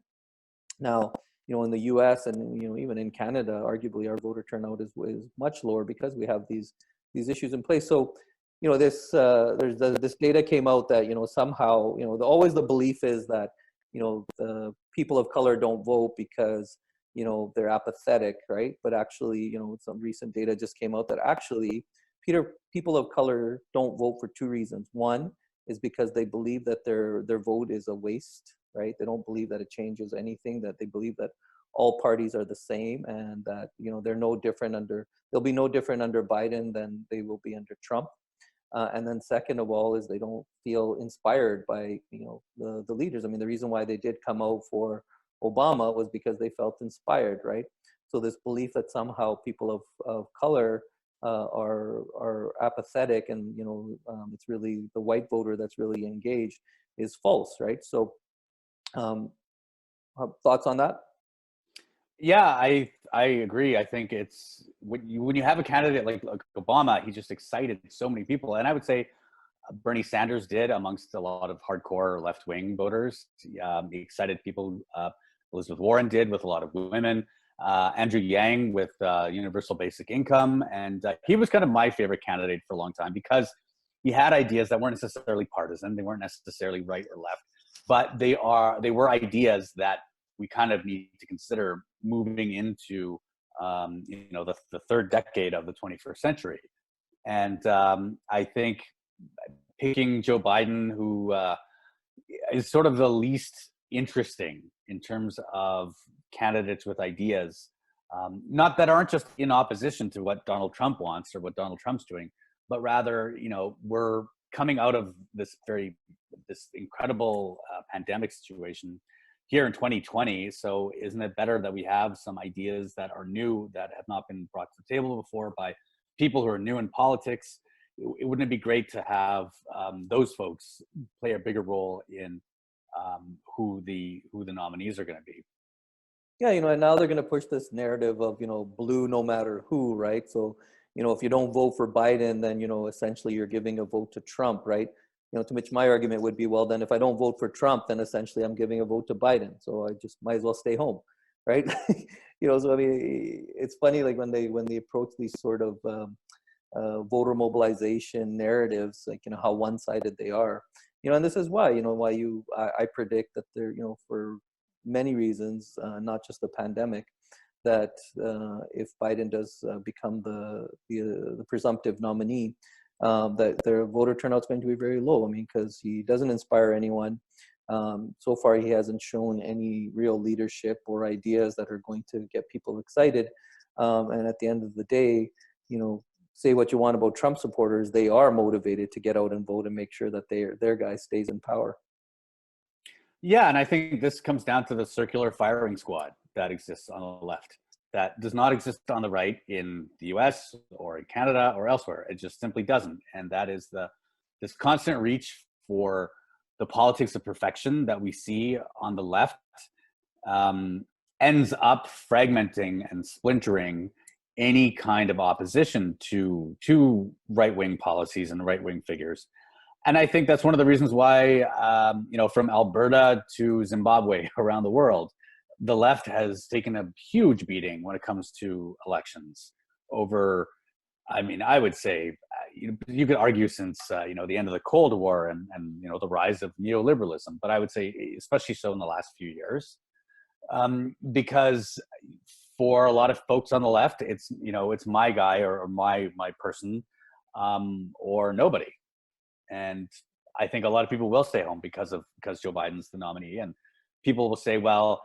Now, in the US and, even in Canada, arguably our voter turnout is much lower because we have these issues in place. So, there's this data came out that, somehow, always the belief is that, the people of color don't vote because, they're apathetic, right? But actually, some recent data just came out that actually people of color don't vote for two reasons. One is because they believe that their vote is a waste, right? They don't believe that it changes anything, that they believe that all parties are the same, and that, they'll be no different under Biden than they will be under Trump. And then second of all is they don't feel inspired by, the leaders. I mean, the reason why they did come out for Obama was because they felt inspired, right? So this belief that somehow people of color are apathetic and, it's really the white voter that's really engaged is false, right? So thoughts on that? Yeah, I agree. I think it's when you have a candidate like Obama, he just excited so many people. And I would say Bernie Sanders did amongst a lot of hardcore left-wing voters. He excited people. Elizabeth Warren did with a lot of women. Andrew Yang with universal basic income. And he was kind of my favorite candidate for a long time because he had ideas that weren't necessarily partisan. They weren't necessarily right or left, but they were ideas that we kind of need to consider moving into, the third decade of the 21st century. And I think picking Joe Biden, who is sort of the least interesting in terms of candidates with ideas, not that aren't just in opposition to what Donald Trump wants or what Donald Trump's doing, but rather, we're coming out of this incredible pandemic situation here in 2020. So isn't it better that we have some ideas that are new, that have not been brought to the table before by people who are new in politics? Wouldn't it be great to have those folks play a bigger role in who the nominees are going to be? Yeah, and now they're going to push this narrative of, blue no matter who, right? So, if you don't vote for Biden, then, essentially you're giving a vote to Trump, right? to which my argument would be, well, then if I don't vote for Trump, then essentially I'm giving a vote to Biden. So I just might as well stay home, right? So I mean, it's funny, like when they approach these sort of voter mobilization narratives, like, how one-sided they are, and this is why, I predict that there, for many reasons, not just the pandemic, that if Biden does become the presumptive nominee, that their voter turnout is going to be very low. I mean, because he doesn't inspire anyone. So far, he hasn't shown any real leadership or ideas that are going to get people excited. And at the end of the day, say what you want about Trump supporters, they are motivated to get out and vote and make sure that their guy stays in power. Yeah, and I think this comes down to the circular firing squad that exists on the left. That does not exist on the right in the US or in Canada or elsewhere. It just simply doesn't. And that is this constant reach for the politics of perfection that we see on the left ends up fragmenting and splintering any kind of opposition to right-wing policies and right-wing figures. And I think that's one of the reasons why, from Alberta to Zimbabwe around the world, the left has taken a huge beating when it comes to elections over, I would say, you could argue since, the end of the Cold War and the rise of neoliberalism, but I would say especially so in the last few years, because for a lot of folks on the left, it's my guy or my person, or nobody. And I think a lot of people will stay home because Joe Biden's the nominee, and people will say, well,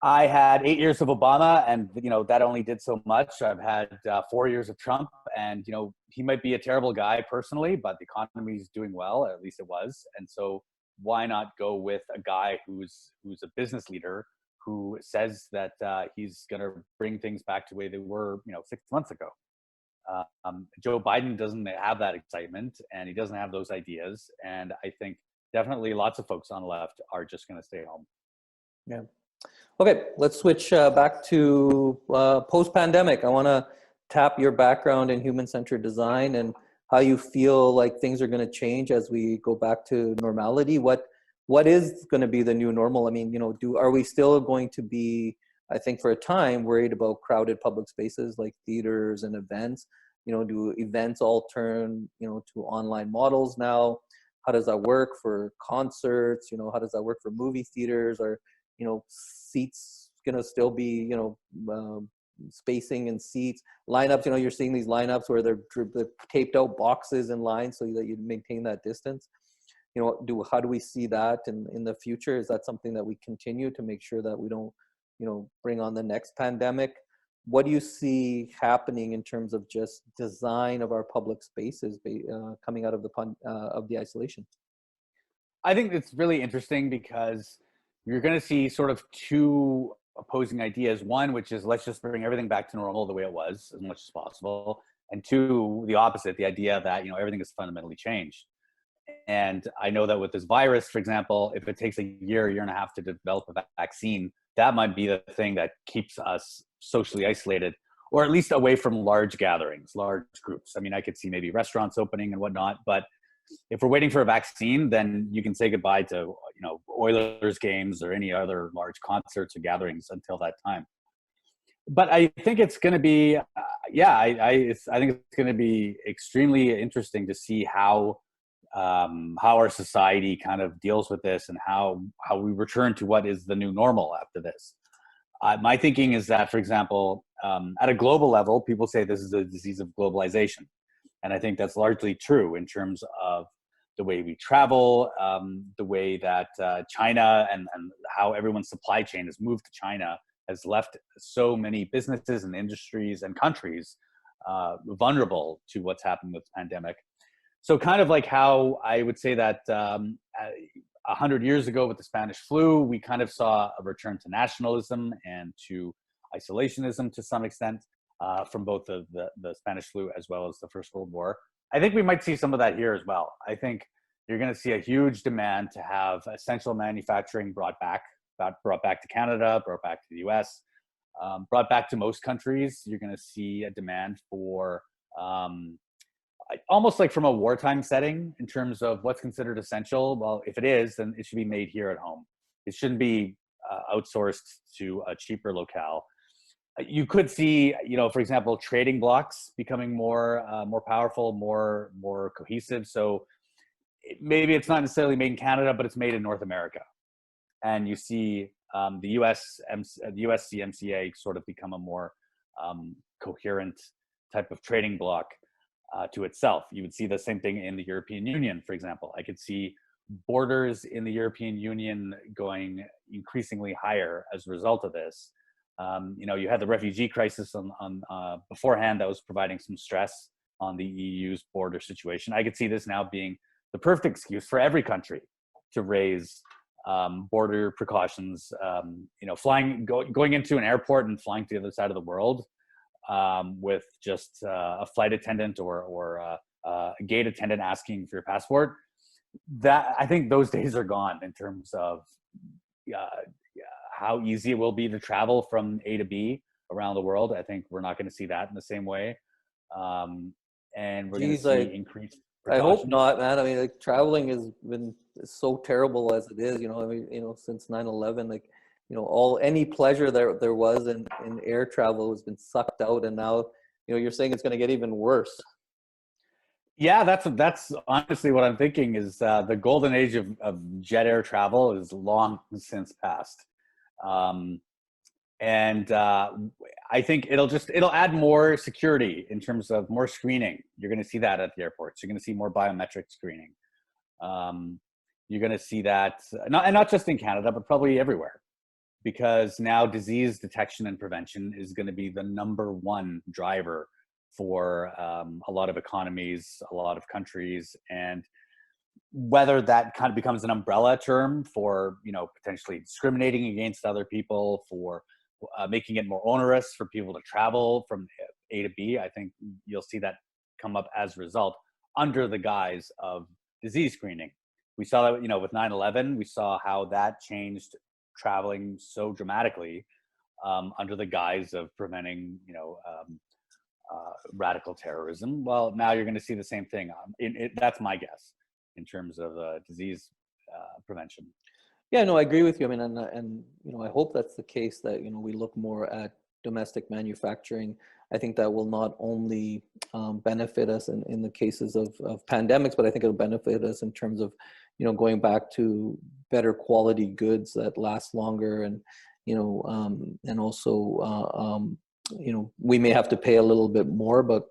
I had 8 years of Obama and, that only did so much. I've had 4 years of Trump and, he might be a terrible guy personally, but the economy is doing well, at least it was. And so why not go with a guy who's a business leader who says that he's going to bring things back to the way they were, 6 months ago. Joe Biden doesn't have that excitement and he doesn't have those ideas. And I think definitely lots of folks on the left are just going to stay home. Yeah. Okay, let's switch back to post-pandemic. I want to tap your background in human-centered design and how you feel like things are going to change as we go back to normality. What is going to be the new normal? I mean, are we still going to be, I think for a time, worried about crowded public spaces like theaters and events? Do events all turn, to online models now? How does that work for concerts? How does that work for movie theaters? Are, seats going to still be, spacing and seats, lineups, you're seeing these lineups where they're taped out boxes in line so that you maintain that distance. How do we see that in the future? Is that something that we continue to make sure that we don't, bring on the next pandemic? What do you see happening in terms of just design of our public spaces coming out of the isolation? I think it's really interesting because you're going to see sort of two opposing ideas. One, which is let's just bring everything back to normal the way it was as much as possible. And two, the opposite, the idea that, everything is fundamentally changed. And I know that with this virus, for example, if it takes a year and a half to develop a vaccine, that might be the thing that keeps us socially isolated, or at least away from large gatherings, large groups. I could see maybe restaurants opening and whatnot, but if we're waiting for a vaccine, then you can say goodbye to, Oilers games or any other large concerts or gatherings until that time. But I think it's going to be, I think it's going to be extremely interesting to see how our society kind of deals with this and how we return to what is the new normal after this. My thinking is that, for example, at a global level, people say this is a disease of globalization. And I think that's largely true in terms of the way we travel, the way that China and how everyone's supply chain has moved to China has left so many businesses and industries and countries vulnerable to what's happened with the pandemic. So kind of like how I would say that 100 years ago with the Spanish flu, we kind of saw a return to nationalism and to isolationism to some extent. From both the Spanish flu as well as the First World War. I think we might see some of that here as well. I think you're going to see a huge demand to have essential manufacturing brought back to Canada, brought back to the US, brought back to most countries. You're going to see a demand for almost like from a wartime setting in terms of what's considered essential. Well, if it is, then it should be made here at home. It shouldn't be outsourced to a cheaper locale. You could see, for example, trading blocks becoming more powerful, more cohesive. So maybe it's not necessarily made in Canada, but it's made in North America. And you see the USCMCA sort of become a more coherent type of trading bloc to itself. You would see the same thing in the European Union, for example. I could see borders in the European Union going increasingly higher as a result of this. You had the refugee crisis on beforehand that was providing some stress on the EU's border situation. I could see this now being the perfect excuse for every country to raise border precautions. Going into an airport and flying to the other side of the world with just a flight attendant or a gate attendant asking for your passport. That, I think those days are gone in terms of how easy it will be to travel from A to B around the world. I think we're not going to see that in the same way. And we're going to see increased I hope not, man. I mean, like, traveling has been so terrible as it is, since 9/11, like, any pleasure there was in air travel has been sucked out. And now, you're saying it's going to get even worse. Yeah, that's honestly what I'm thinking is the golden age of jet air travel is long since past. I think it'll add more security in terms of more screening. You're going to see that at the airports. You're going to see more biometric screening. You're going to see that not just in Canada, but probably everywhere, because now disease detection and prevention is going to be the number one driver for a lot of economies, a lot of countries. And whether that kind of becomes an umbrella term for, potentially discriminating against other people, for making it more onerous for people to travel from A to B, I think you'll see that come up as a result under the guise of disease screening. We saw that, with 9/11, we saw how that changed traveling so dramatically under the guise of preventing, radical terrorism. Well, now you're going to see the same thing. That's my guess in terms of disease prevention. Yeah, no, I agree with you. I mean, and I hope that's the case, that, we look more at domestic manufacturing. I think that will not only benefit us in the cases of pandemics, but I think it'll benefit us in terms of, going back to better quality goods that last longer, and, and also, we may have to pay a little bit more, but,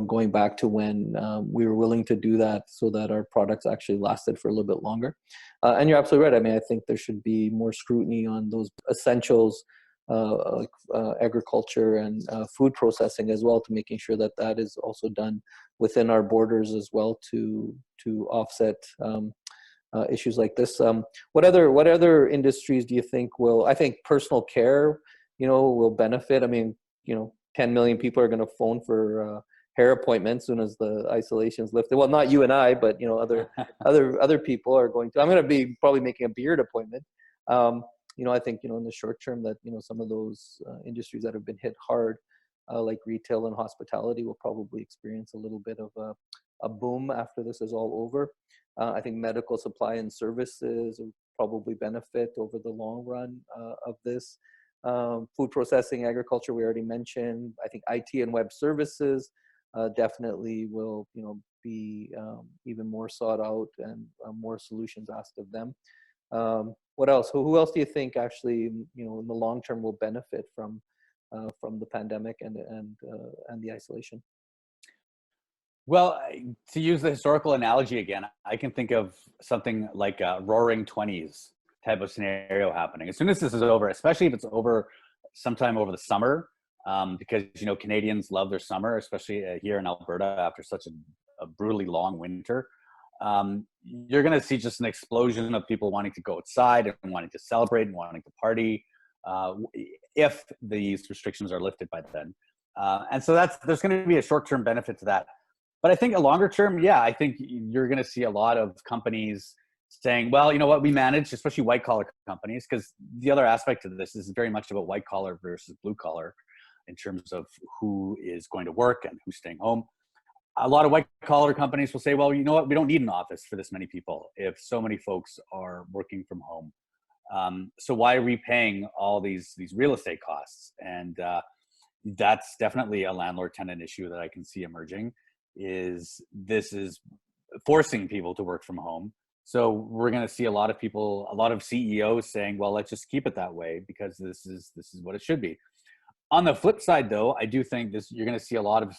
going back to when we were willing to do that so that our products actually lasted for a little bit longer. And you're absolutely right. I mean, I think there should be more scrutiny on those essentials, like agriculture and food processing as well, to making sure that that is also done within our borders as well, to offset issues like this. What other industries do you think will? I think personal care, will benefit. I mean, 10 million people are going to phone for hair appointments as soon as the isolation's lifted. Well, not you and I, but other people are going to. I'm going to be probably making a beard appointment. I think in the short term that some of those industries that have been hit hard, like retail and hospitality, will probably experience a little bit of a boom after this is all over. I think medical supply and services will probably benefit over the long run of this. Food processing, agriculture, we already mentioned. I think IT and web services definitely will, be even more sought out, and more solutions asked of them. What else? Who else do you think actually, in the long term, will benefit from the pandemic and the isolation? Well, to use the historical analogy again, I can think of something like a Roaring '20s type of scenario happening. As soon as this is over, especially if it's over sometime over the summer, because Canadians love their summer, especially here in Alberta after such a brutally long winter. You're going to see just an explosion of people wanting to go outside and wanting to celebrate and wanting to party if these restrictions are lifted by then. And so there's going to be a short-term benefit to that. But I think a longer term, yeah, I think you're going to see a lot of companies saying, well, you know what, we manage, especially white collar companies, because the other aspect of this is very much about white collar versus blue collar in terms of who is going to work and who's staying home. a lot of white collar companies will say, well, you know what, we don't need an office for this many people if so many folks are working from home. So why are we paying all these real estate costs? And that's definitely a landlord tenant issue that I can see emerging. This is forcing people to work from home. So we're going to see a lot of CEOs saying, well, let's just keep it that way because this is what it should be. On the flip side, though, I do think you're going to see a lot of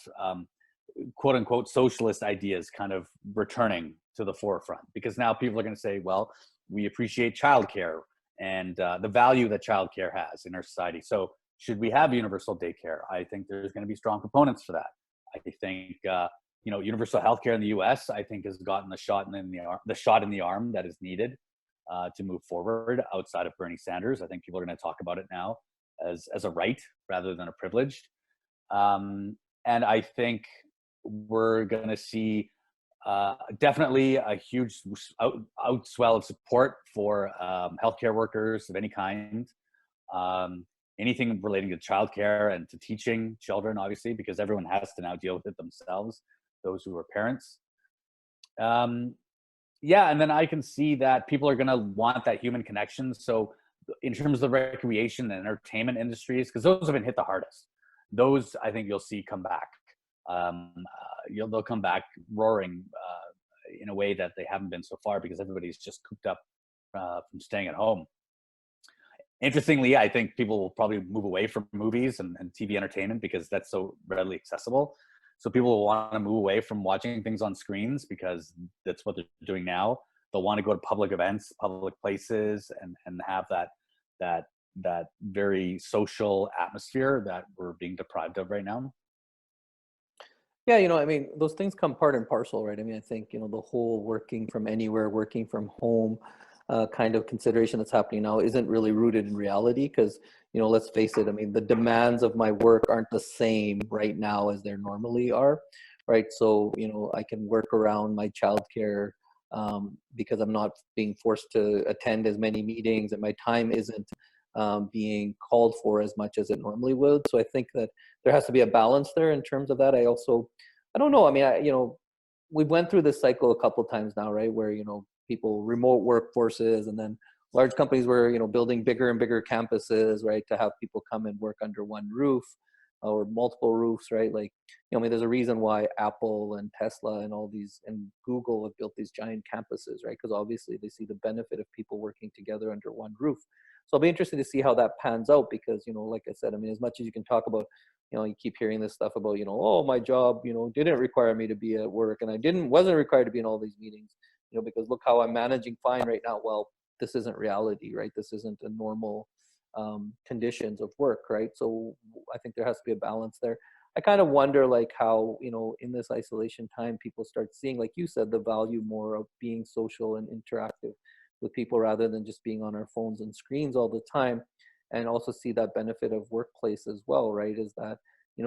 quote unquote socialist ideas kind of returning to the forefront, because now people are going to say, well, we appreciate childcare and the value that childcare has in our society. So should we have universal daycare? I think there's going to be strong components for that. I think universal healthcare in the U.S. I think has gotten the shot in the arm that is needed to move forward outside of Bernie Sanders. I think people are going to talk about it now as a right rather than a privilege. And I think we're going to see definitely a huge outswell of support for healthcare workers of any kind. Anything relating to childcare and to teaching children, obviously, because everyone has to now deal with it themselves, those who are parents. And then I can see that people are going to want that human connection. So in terms of the recreation and entertainment industries, because those have been hit the hardest, those I think you'll see come back. They'll come back roaring in a way that they haven't been so far, because everybody's just cooped up from staying at home. Interestingly, I think people will probably move away from movies and TV entertainment because that's so readily accessible. So people will want to move away from watching things on screens because that's what they're doing now. They'll want to go to public events, public places, and have that very social atmosphere that we're being deprived of right now. Yeah, I mean, those things come part and parcel, right? I mean, I think, the whole working from anywhere, working from home kind of consideration that's happening now isn't really rooted in reality because, let's face it, I mean, the demands of my work aren't the same right now as they normally are, right? So, I can work around my childcare because I'm not being forced to attend as many meetings and my time isn't being called for as much as it normally would. So I think that there has to be a balance there in terms of that. I don't know. I mean, we went through this cycle a couple of times now, right? Where, people remote workforces, and then large companies were, building bigger and bigger campuses, right? To have people come and work under one roof or multiple roofs, right? Like, I mean, there's a reason why Apple and Tesla and all these and Google have built these giant campuses, right? Because obviously they see the benefit of people working together under one roof. So I'll be interested to see how that pans out because, like I said, I mean, as much as you can talk about, you keep hearing this stuff about, oh, my job, didn't require me to be at work and wasn't required to be in all these meetings, because look how I'm managing fine right now. Well, this isn't reality, right? This isn't a normal conditions of work, right? So I think there has to be a balance there. I kind of wonder like how, in this isolation time, people start seeing, like you said, the value more of being social and interactive with people rather than just being on our phones and screens all the time, and also see that benefit of workplace as well, right? Is that,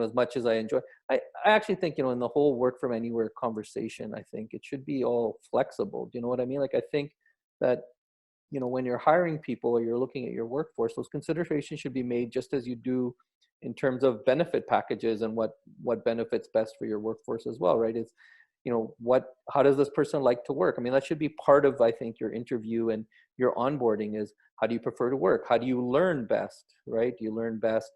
as much as I enjoy, I actually think, in the whole work from anywhere conversation, I think it should be all flexible. Do you know what I mean? Like, I think that, when you're hiring people or you're looking at your workforce, those considerations should be made just as you do in terms of benefit packages and what benefits best for your workforce as well, right? It's, how does this person like to work? I mean, that should be part of, I think, your interview and your onboarding is, how do you prefer to work? How do you learn best, right? Do you learn best,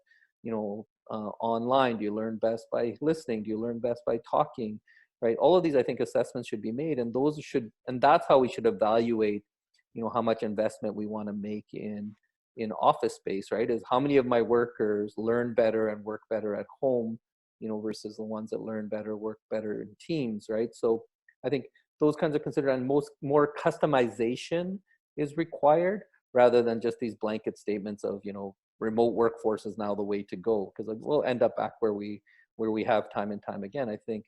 online? Do you learn best by listening? Do you learn best by talking, right? All of these, I think, assessments should be made, and that's how we should evaluate, how much investment we want to make in office space, right? Is how many of my workers learn better and work better at home, versus the ones that learn better, work better in teams, right? So I think those kinds of consideration, more customization is required rather than just these blanket statements of, remote workforce is now the way to go, because we'll end up back where we have time and time again. I think,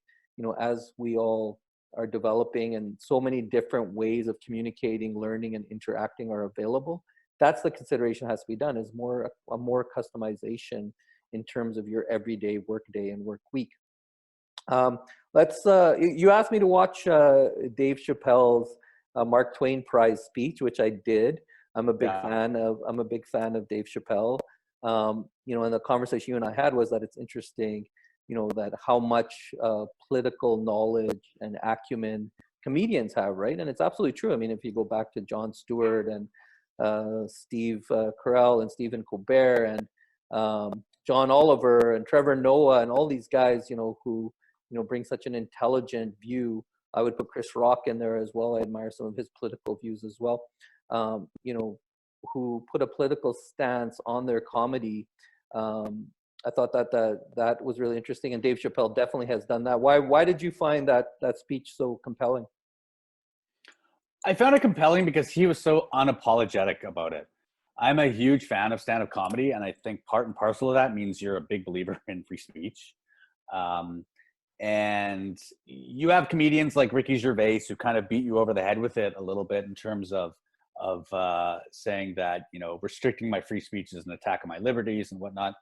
as we all are developing and so many different ways of communicating, learning, and interacting are available, that's the consideration has to be done, is a more customization in terms of your everyday work day and work week. You asked me to watch Dave Chappelle's Mark Twain Prize speech, which I did. I'm a big fan of Dave Chappelle. And the conversation you and I had was that it's interesting that how much political knowledge and acumen comedians have, right? And it's absolutely true. I mean, if you go back to Jon Stewart and Steve Carell and Stephen Colbert and John Oliver and Trevor Noah and all these guys, who, bring such an intelligent view. I would put Chris Rock in there as well. I admire some of his political views as well. Who put a political stance on their comedy. I thought that was really interesting, and Dave Chappelle definitely has done that. Why did you find that speech so compelling? I found it compelling because he was so unapologetic about it. I'm a huge fan of stand-up comedy, and I think part and parcel of that means you're a big believer in free speech. And you have comedians like Ricky Gervais who kind of beat you over the head with it a little bit in terms of saying that, restricting my free speech is an attack on my liberties and whatnot.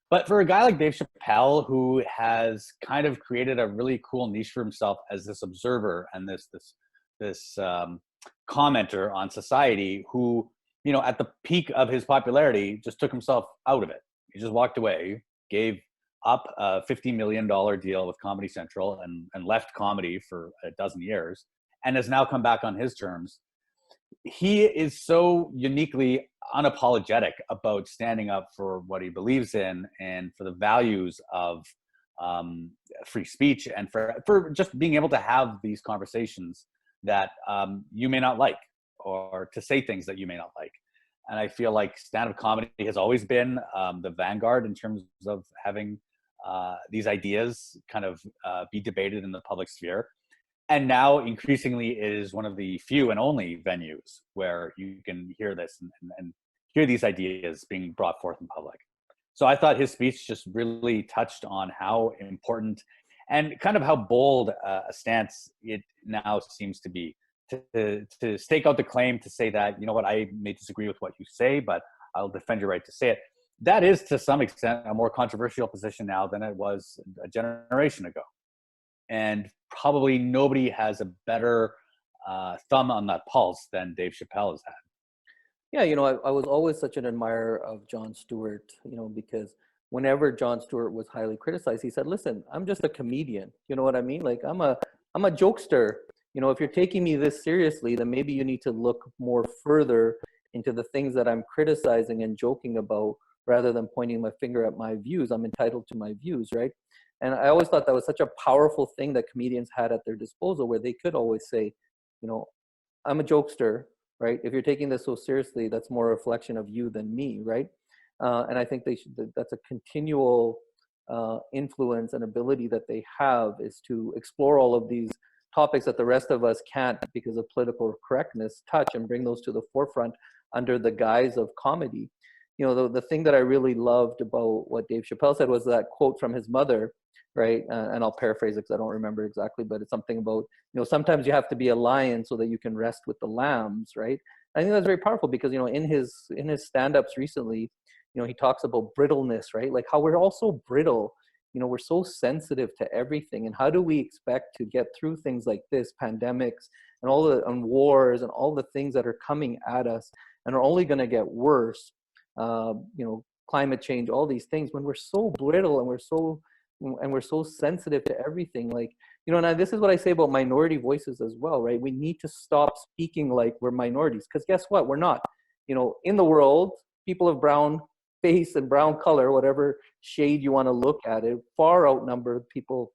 But for a guy like Dave Chappelle, who has kind of created a really cool niche for himself as this observer and this commenter on society, who, at the peak of his popularity, just took himself out of it. He just walked away, gave up a $50 million deal with Comedy Central and left comedy for a dozen years and has now come back on his terms. He is so uniquely unapologetic about standing up for what he believes in and for the values of free speech and for just being able to have these conversations that you may not like, or to say things that you may not like. And I feel like stand-up comedy has always been the vanguard in terms of having these ideas kind of be debated in the public sphere. And now increasingly it is one of the few and only venues where you can hear this and hear these ideas being brought forth in public. So I thought his speech just really touched on how important and kind of how bold a stance it now seems to be to stake out the claim to say that, I may disagree with what you say, but I'll defend your right to say it. That is to some extent a more controversial position now than it was a generation ago. And probably nobody has a better thumb on that pulse than Dave Chappelle has had. Yeah, I was always such an admirer of Jon Stewart, because whenever Jon Stewart was highly criticized, he said, listen, I'm just a comedian. You know what I mean? Like, I'm a jokester. If you're taking me this seriously, then maybe you need to look more further into the things that I'm criticizing and joking about rather than pointing my finger at my views. I'm entitled to my views, right? And I always thought that was such a powerful thing that comedians had at their disposal, where they could always say, I'm a jokester, right? If you're taking this so seriously, that's more a reflection of you than me, right? And I think that's a continual influence and ability that they have, is to explore all of these topics that the rest of us can't, because of political correctness, touch and bring those to the forefront under the guise of comedy. The thing that I really loved about what Dave Chappelle said was that quote from his mother, right? And I'll paraphrase it because I don't remember exactly, but it's something about, sometimes you have to be a lion so that you can rest with the lambs, right? I think that's very powerful because, in his stand-ups recently, he talks about brittleness, right? Like how we're all so brittle, we're so sensitive to everything. And how do we expect to get through things like this, pandemics and wars and all the things that are coming at us and are only going to get worse? Climate change, all these things, when we're so brittle and we're so sensitive to everything. Like, and this is what I say about minority voices as well, right? We need to stop speaking like we're minorities, because guess what? We're not. In the world, people of brown face and brown color, whatever shade you want to look at it, far outnumber people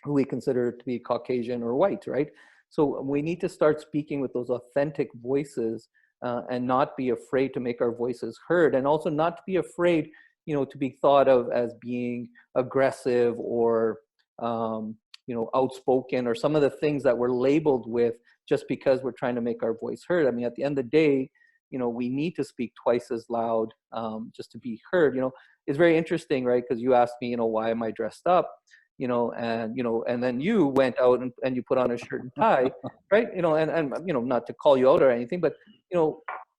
who we consider to be Caucasian or white, right? So we need to start speaking with those authentic voices and not be afraid to make our voices heard, and also not to be afraid, to be thought of as being aggressive or, outspoken, or some of the things that we're labeled with just because we're trying to make our voice heard. I mean, at the end of the day, we need to speak twice as loud just to be heard. It's very interesting, right? Because you asked me, why am I dressed up? And then you went out and you put on a shirt and tie, right? And not to call you out or anything, but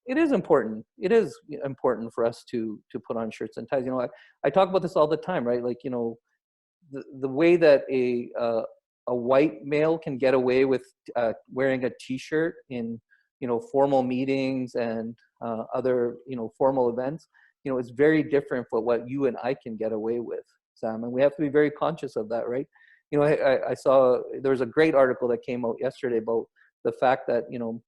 it is important. It is important for us to put on shirts and ties. I talk about this all the time, right? Like, the way that a white male can get away with wearing a T-shirt in formal meetings and other formal events, it's very different from what you and I can get away with. Sam, and we have to be very conscious of that, right? You know, I saw there was a great article that came out yesterday about the fact that, you know,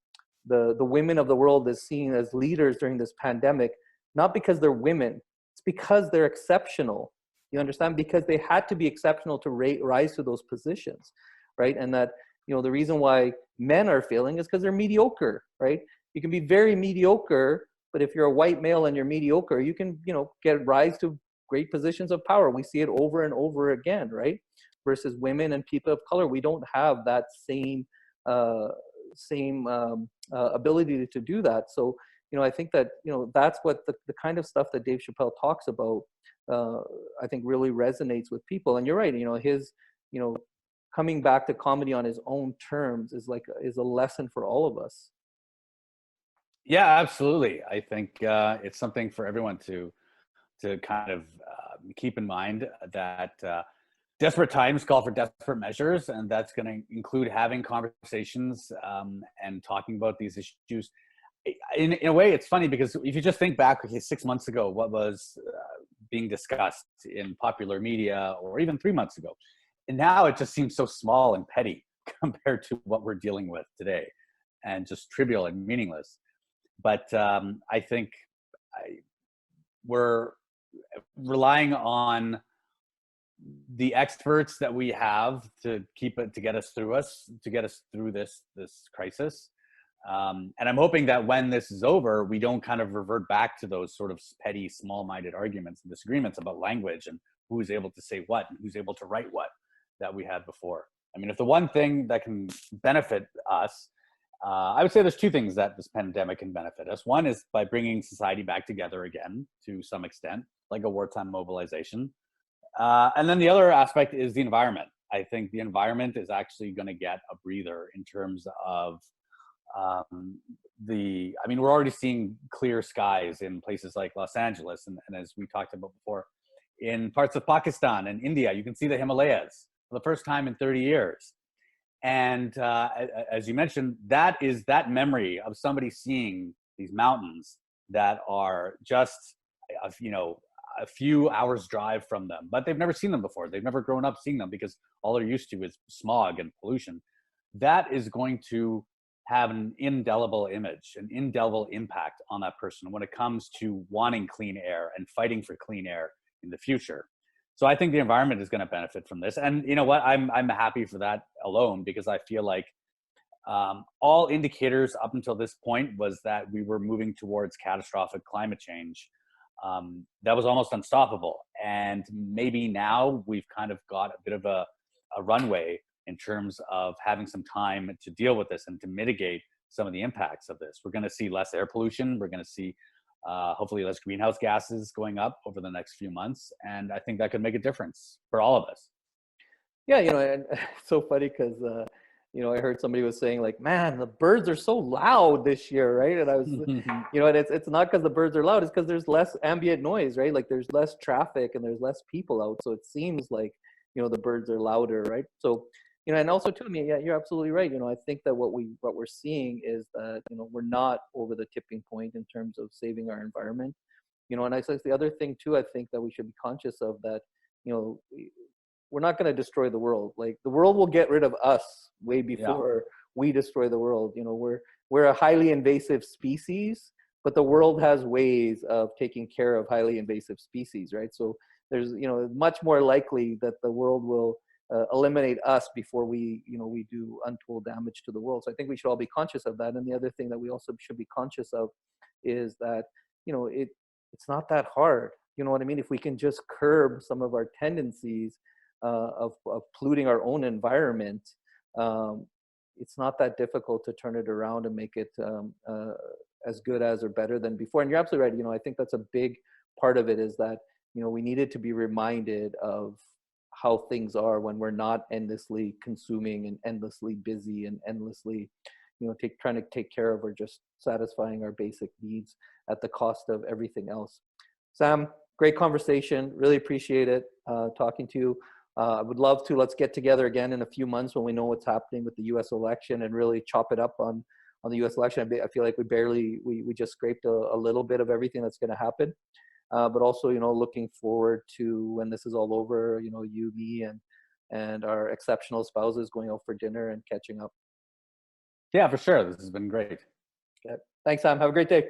the women of the world is seen as leaders during this pandemic, not because they're women, it's because they're exceptional. You understand? Because they had to be exceptional to rise to those positions, right? And that, you know, the reason why men are failing is because they're mediocre, right? You can be very mediocre, but if you're a white male and you're mediocre, you can, you know, rise to great positions of power. We see it over and over again, right? Versus women and people of color, we don't have that same ability to do that. So, you know, I think that, you know, that's what the kind of stuff that Dave Chappelle talks about, I think really resonates with people. And you're right, you know, his, you know, coming back to comedy on his own terms is a lesson for all of us. Yeah, absolutely. I think it's something for everyone to kind of keep in mind that desperate times call for desperate measures, and that's going to include having conversations and talking about these issues. In a way, it's funny because if you just think back, okay, 6 months ago, what was being discussed in popular media, or even 3 months ago, and now it just seems so small and petty compared to what we're dealing with today, and just trivial and meaningless. But I think we're relying on the experts that we have to get us through this crisis. And I'm hoping that when this is over, we don't kind of revert back to those sort of petty, small-minded arguments and disagreements about language and who's able to say what and who's able to write what that we had before. I mean, if the one thing that can benefit us, I would say there's two things that this pandemic can benefit us. One is by bringing society back together again to some extent, like a wartime mobilization. And then the other aspect is the environment. I think the environment is actually going to get a breather in terms of I mean, we're already seeing clear skies in places like Los Angeles. And as we talked about before, in parts of Pakistan and India, you can see the Himalayas for the first time in 30 years. And as you mentioned, that is that memory of somebody seeing these mountains that are just, you know, a few hours drive from them, but they've never seen them before. They've never grown up seeing them because all they're used to is smog and pollution. That is going to have an indelible image, an indelible impact on that person when it comes to wanting clean air and fighting for clean air in the future. So I think the environment is going to benefit from this. And you know what? I'm happy for that alone, because I feel like all indicators up until this point was that we were moving towards catastrophic climate change. That was almost unstoppable. And maybe now we've kind of got a bit of a runway in terms of having some time to deal with this and to mitigate some of the impacts of this. We're going to see less air pollution. We're going to see hopefully less greenhouse gases going up over the next few months. And I think that could make a difference for all of us. Yeah, you know, and it's so funny because, you know, I heard somebody was saying like, man, the birds are so loud this year, right? And I was, you know, and it's not because the birds are loud, it's because there's less ambient noise, right? Like there's less traffic and there's less people out. So it seems like, you know, the birds are louder, right? So, you know, and also too, I mean, yeah, you're absolutely right. You know, I think that what we're seeing is that, you know, we're not over the tipping point in terms of saving our environment. You know, and I think the other thing too, I think that we should be conscious of that, you know, we're not going to destroy the world. Like the world will get rid of us way before we destroy the world. You know, we're a highly invasive species, but the world has ways of taking care of highly invasive species, right? So there's, you know, much more likely that the world will eliminate us before we, you know, we do untold damage to the world. So I think we should all be conscious of that. And the other thing that we also should be conscious of is that, you know, it's not that hard. You know what I mean? If we can just curb some of our tendencies of polluting our own environment, it's not that difficult to turn it around and make it as good as or better than before. And you're absolutely right. You know, I think that's a big part of it is that, you know, we needed to be reminded of how things are when we're not endlessly consuming and endlessly busy and endlessly, you know, trying to take care of or just satisfying our basic needs at the cost of everything else. Sam, great conversation. Really appreciate it talking to you. I would love to, let's get together again in a few months when we know what's happening with the US election and really chop it up on the US election. I feel like we just scraped a little bit of everything that's going to happen. but also, looking forward to when this is all over, you, me, and our exceptional spouses going out for dinner and catching up. Yeah, for sure. This has been great. Okay. Thanks, Sam. Have a great day.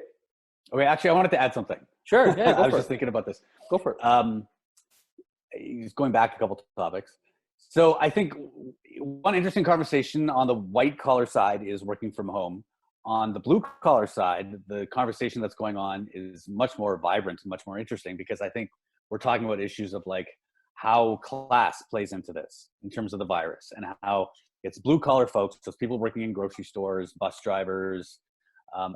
Okay, actually, I wanted to add something. Sure. Yeah, go I was for just it. thinking about this. Go for it. Going back a couple topics. So I think one interesting conversation on the white collar side is working from home. On the blue collar side, the conversation that's going on is much more vibrant and much more interesting, because I think we're talking about issues of like how class plays into this in terms of the virus, and how it's blue collar folks, those people working in grocery stores, bus drivers,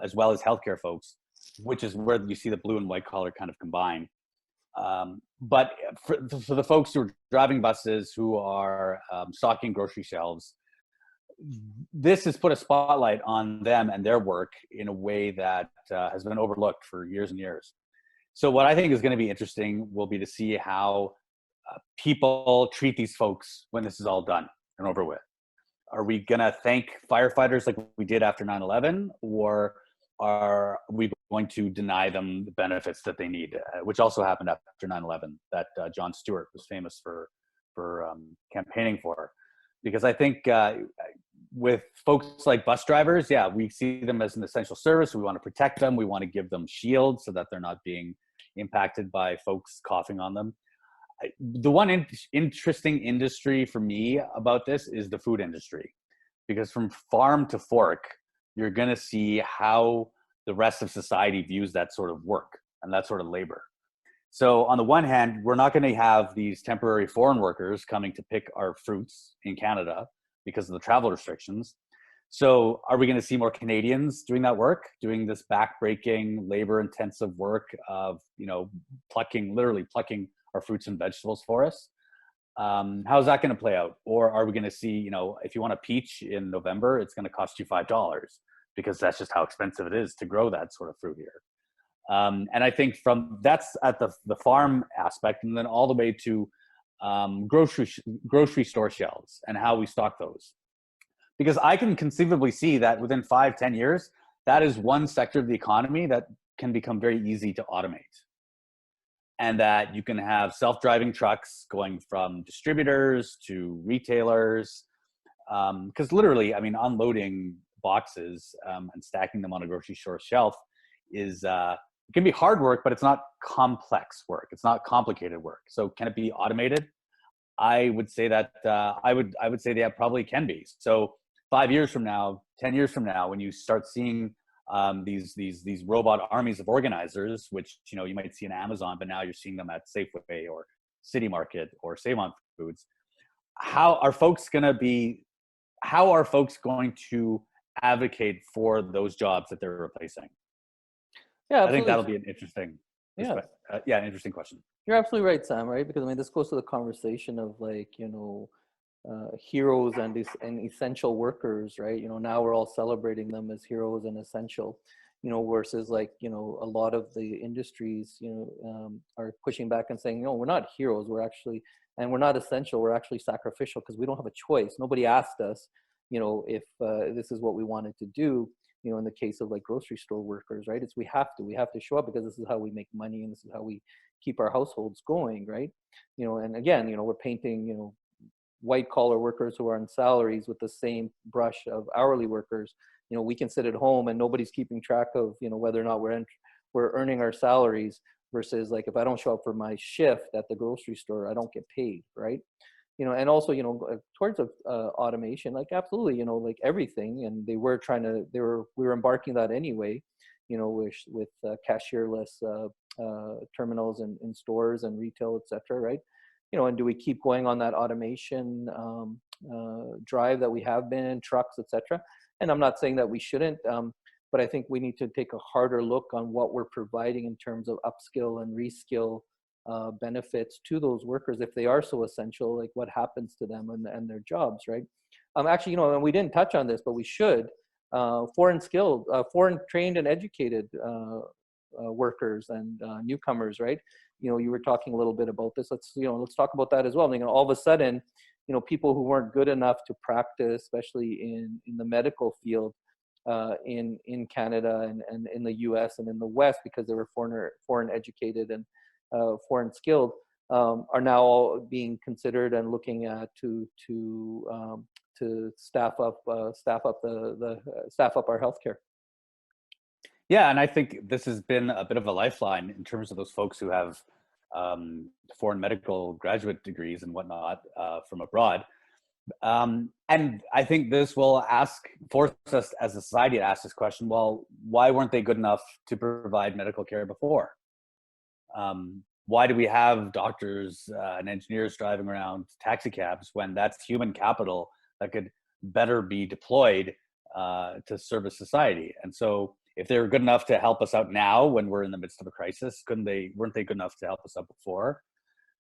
as well as healthcare folks, which is where you see the blue and white collar kind of combine. But for the folks who are driving buses, who are stocking grocery shelves, this has put a spotlight on them and their work in a way that has been overlooked for years and years. So what I think is going to be interesting will be to see how people treat these folks when this is all done and over with. Are we going to thank firefighters like we did after 9/11, or are we going to deny them the benefits that they need, which also happened after 9/11, that Jon Stewart was famous for campaigning for? Because I think with folks like bus drivers, yeah, we see them as an essential service. We want to protect them. We want to give them shields so that they're not being impacted by folks coughing on them. The one interesting industry for me about this is the food industry, because from farm to fork, you're going to see how the rest of society views that sort of work and that sort of labor. So on the one hand, we're not going to have these temporary foreign workers coming to pick our fruits in Canada because of the travel restrictions. So are we going to see more Canadians doing that work, doing this backbreaking, labor-intensive work of, literally plucking our fruits and vegetables for us? How's that going to play out? Or are we going to see, if you want a peach in November, it's going to cost you $5, because that's just how expensive it is to grow that sort of fruit here. And I think that's at the farm aspect, and then all the way to grocery store shelves and how we stock those. Because I can conceivably see that within 5-10 years, that is one sector of the economy that can become very easy to automate. And that you can have self-driving trucks going from distributors to retailers. Because literally, unloading boxes and stacking them on a grocery store shelf is, it can be hard work, but it's not complex work. It's not complicated work. So can it be automated? I would say that I would say that probably can be. So 5 years from now, 10 years from now, when you start seeing these robot armies of organizers, which you might see in Amazon, but now you're seeing them at Safeway or City Market or Save On Foods. How are folks going to advocate for those jobs that they're replacing? Yeah, absolutely. I think that'll be an interesting, an interesting question. You're absolutely right, Sam. Right, because this goes to the conversation of heroes and essential workers, right? Now we're all celebrating them as heroes and essential, versus a lot of the industries, are pushing back and saying, we're not heroes, and we're not essential, we're actually sacrificial, because we don't have a choice. Nobody asked us, if this is what we wanted to do. In the case of grocery store workers, right? We have to show up, because this is how we make money, and this is how we keep our households going, right? And again, we're painting, white collar workers who are on salaries with the same brush of hourly workers. We can sit at home and nobody's keeping track of, whether or not we're earning our salaries, versus if I don't show up for my shift at the grocery store, I don't get paid, right? And also, towards automation, absolutely, everything. And we were embarking that anyway, with cashierless terminals in stores and retail, et cetera, right? And do we keep going on that automation drive that we have been in, trucks, et cetera? And I'm not saying that we shouldn't, but I think we need to take a harder look on what we're providing in terms of upskill and reskill benefits to those workers. If they are so essential, what happens to them and their jobs, right? Actually, and we didn't touch on this, but we should. Foreign trained and educated workers and newcomers, right? You were talking a little bit about this. Let's talk about that as well. All of a sudden, people who weren't good enough to practice, especially in the medical field, in Canada and in the U.S. and in the West, because they were foreign educated and foreign skilled, are now all being considered and looking at to staff up our healthcare. Yeah, and I think this has been a bit of a lifeline in terms of those folks who have foreign medical graduate degrees and whatnot from abroad. And I think this will force us as a society to ask this question: well, why weren't they good enough to provide medical care before? Why do we have doctors and engineers driving around taxi cabs when that's human capital that could better be deployed to service society? And so if they were good enough to help us out now when we're in the midst of a crisis, weren't they good enough to help us out before?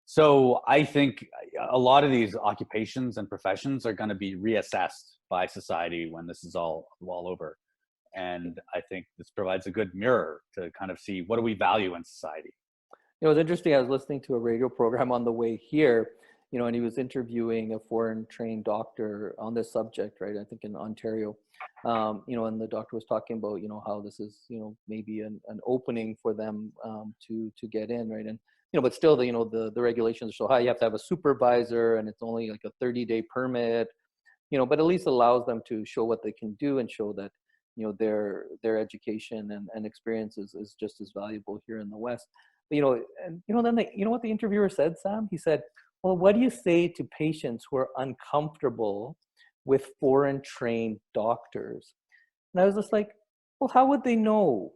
So I think a lot of these occupations and professions are going to be reassessed by society when this is all over. And I think this provides a good mirror to kind of see, what do we value in society? It was interesting. I was listening to a radio program on the way here, and he was interviewing a foreign trained doctor on this subject, right? I think in Ontario, and the doctor was talking about, how this is, maybe an opening for them to get in, right? And, but still the regulations are so high. You have to have a supervisor, and it's only like a 30-day permit, but at least allows them to show what they can do and show that, their education and experience is just as valuable here in the West. But, then what the interviewer said, Sam? He said, well, what do you say to patients who are uncomfortable with foreign trained doctors? And I was just like, well, how would they know?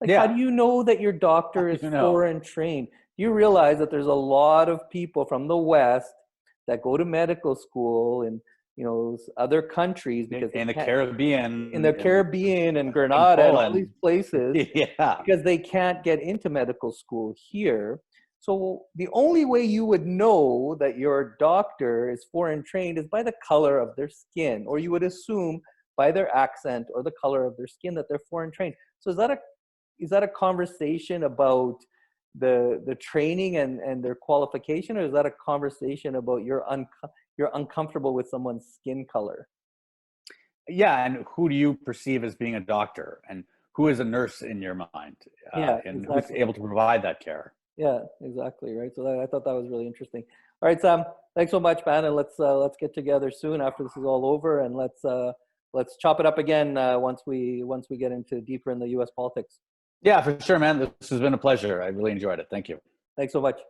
Like, how do you know that your doctor is foreign trained? You realize that there's a lot of people from the West that go to medical school and, other countries, because in the Caribbean and Grenada and all these places, yeah, because they can't get into medical school here. So the only way you would know that your doctor is foreign trained is by the color of their skin, or you would assume by their accent or the color of their skin that they're foreign trained. So is that a conversation about the training and their qualification, or is that a conversation about you're uncomfortable with someone's skin color? Yeah, and who do you perceive as being a doctor, and who is a nurse in your mind, and exactly. who's able to provide that care? Yeah, exactly, right. So I thought that was really interesting. All right, Sam, thanks so much, man, and let's get together soon after this is all over, and let's chop it up again once we get into deeper in the U.S. politics. Yeah, for sure, man. This has been a pleasure. I really enjoyed it. Thank you. Thanks so much.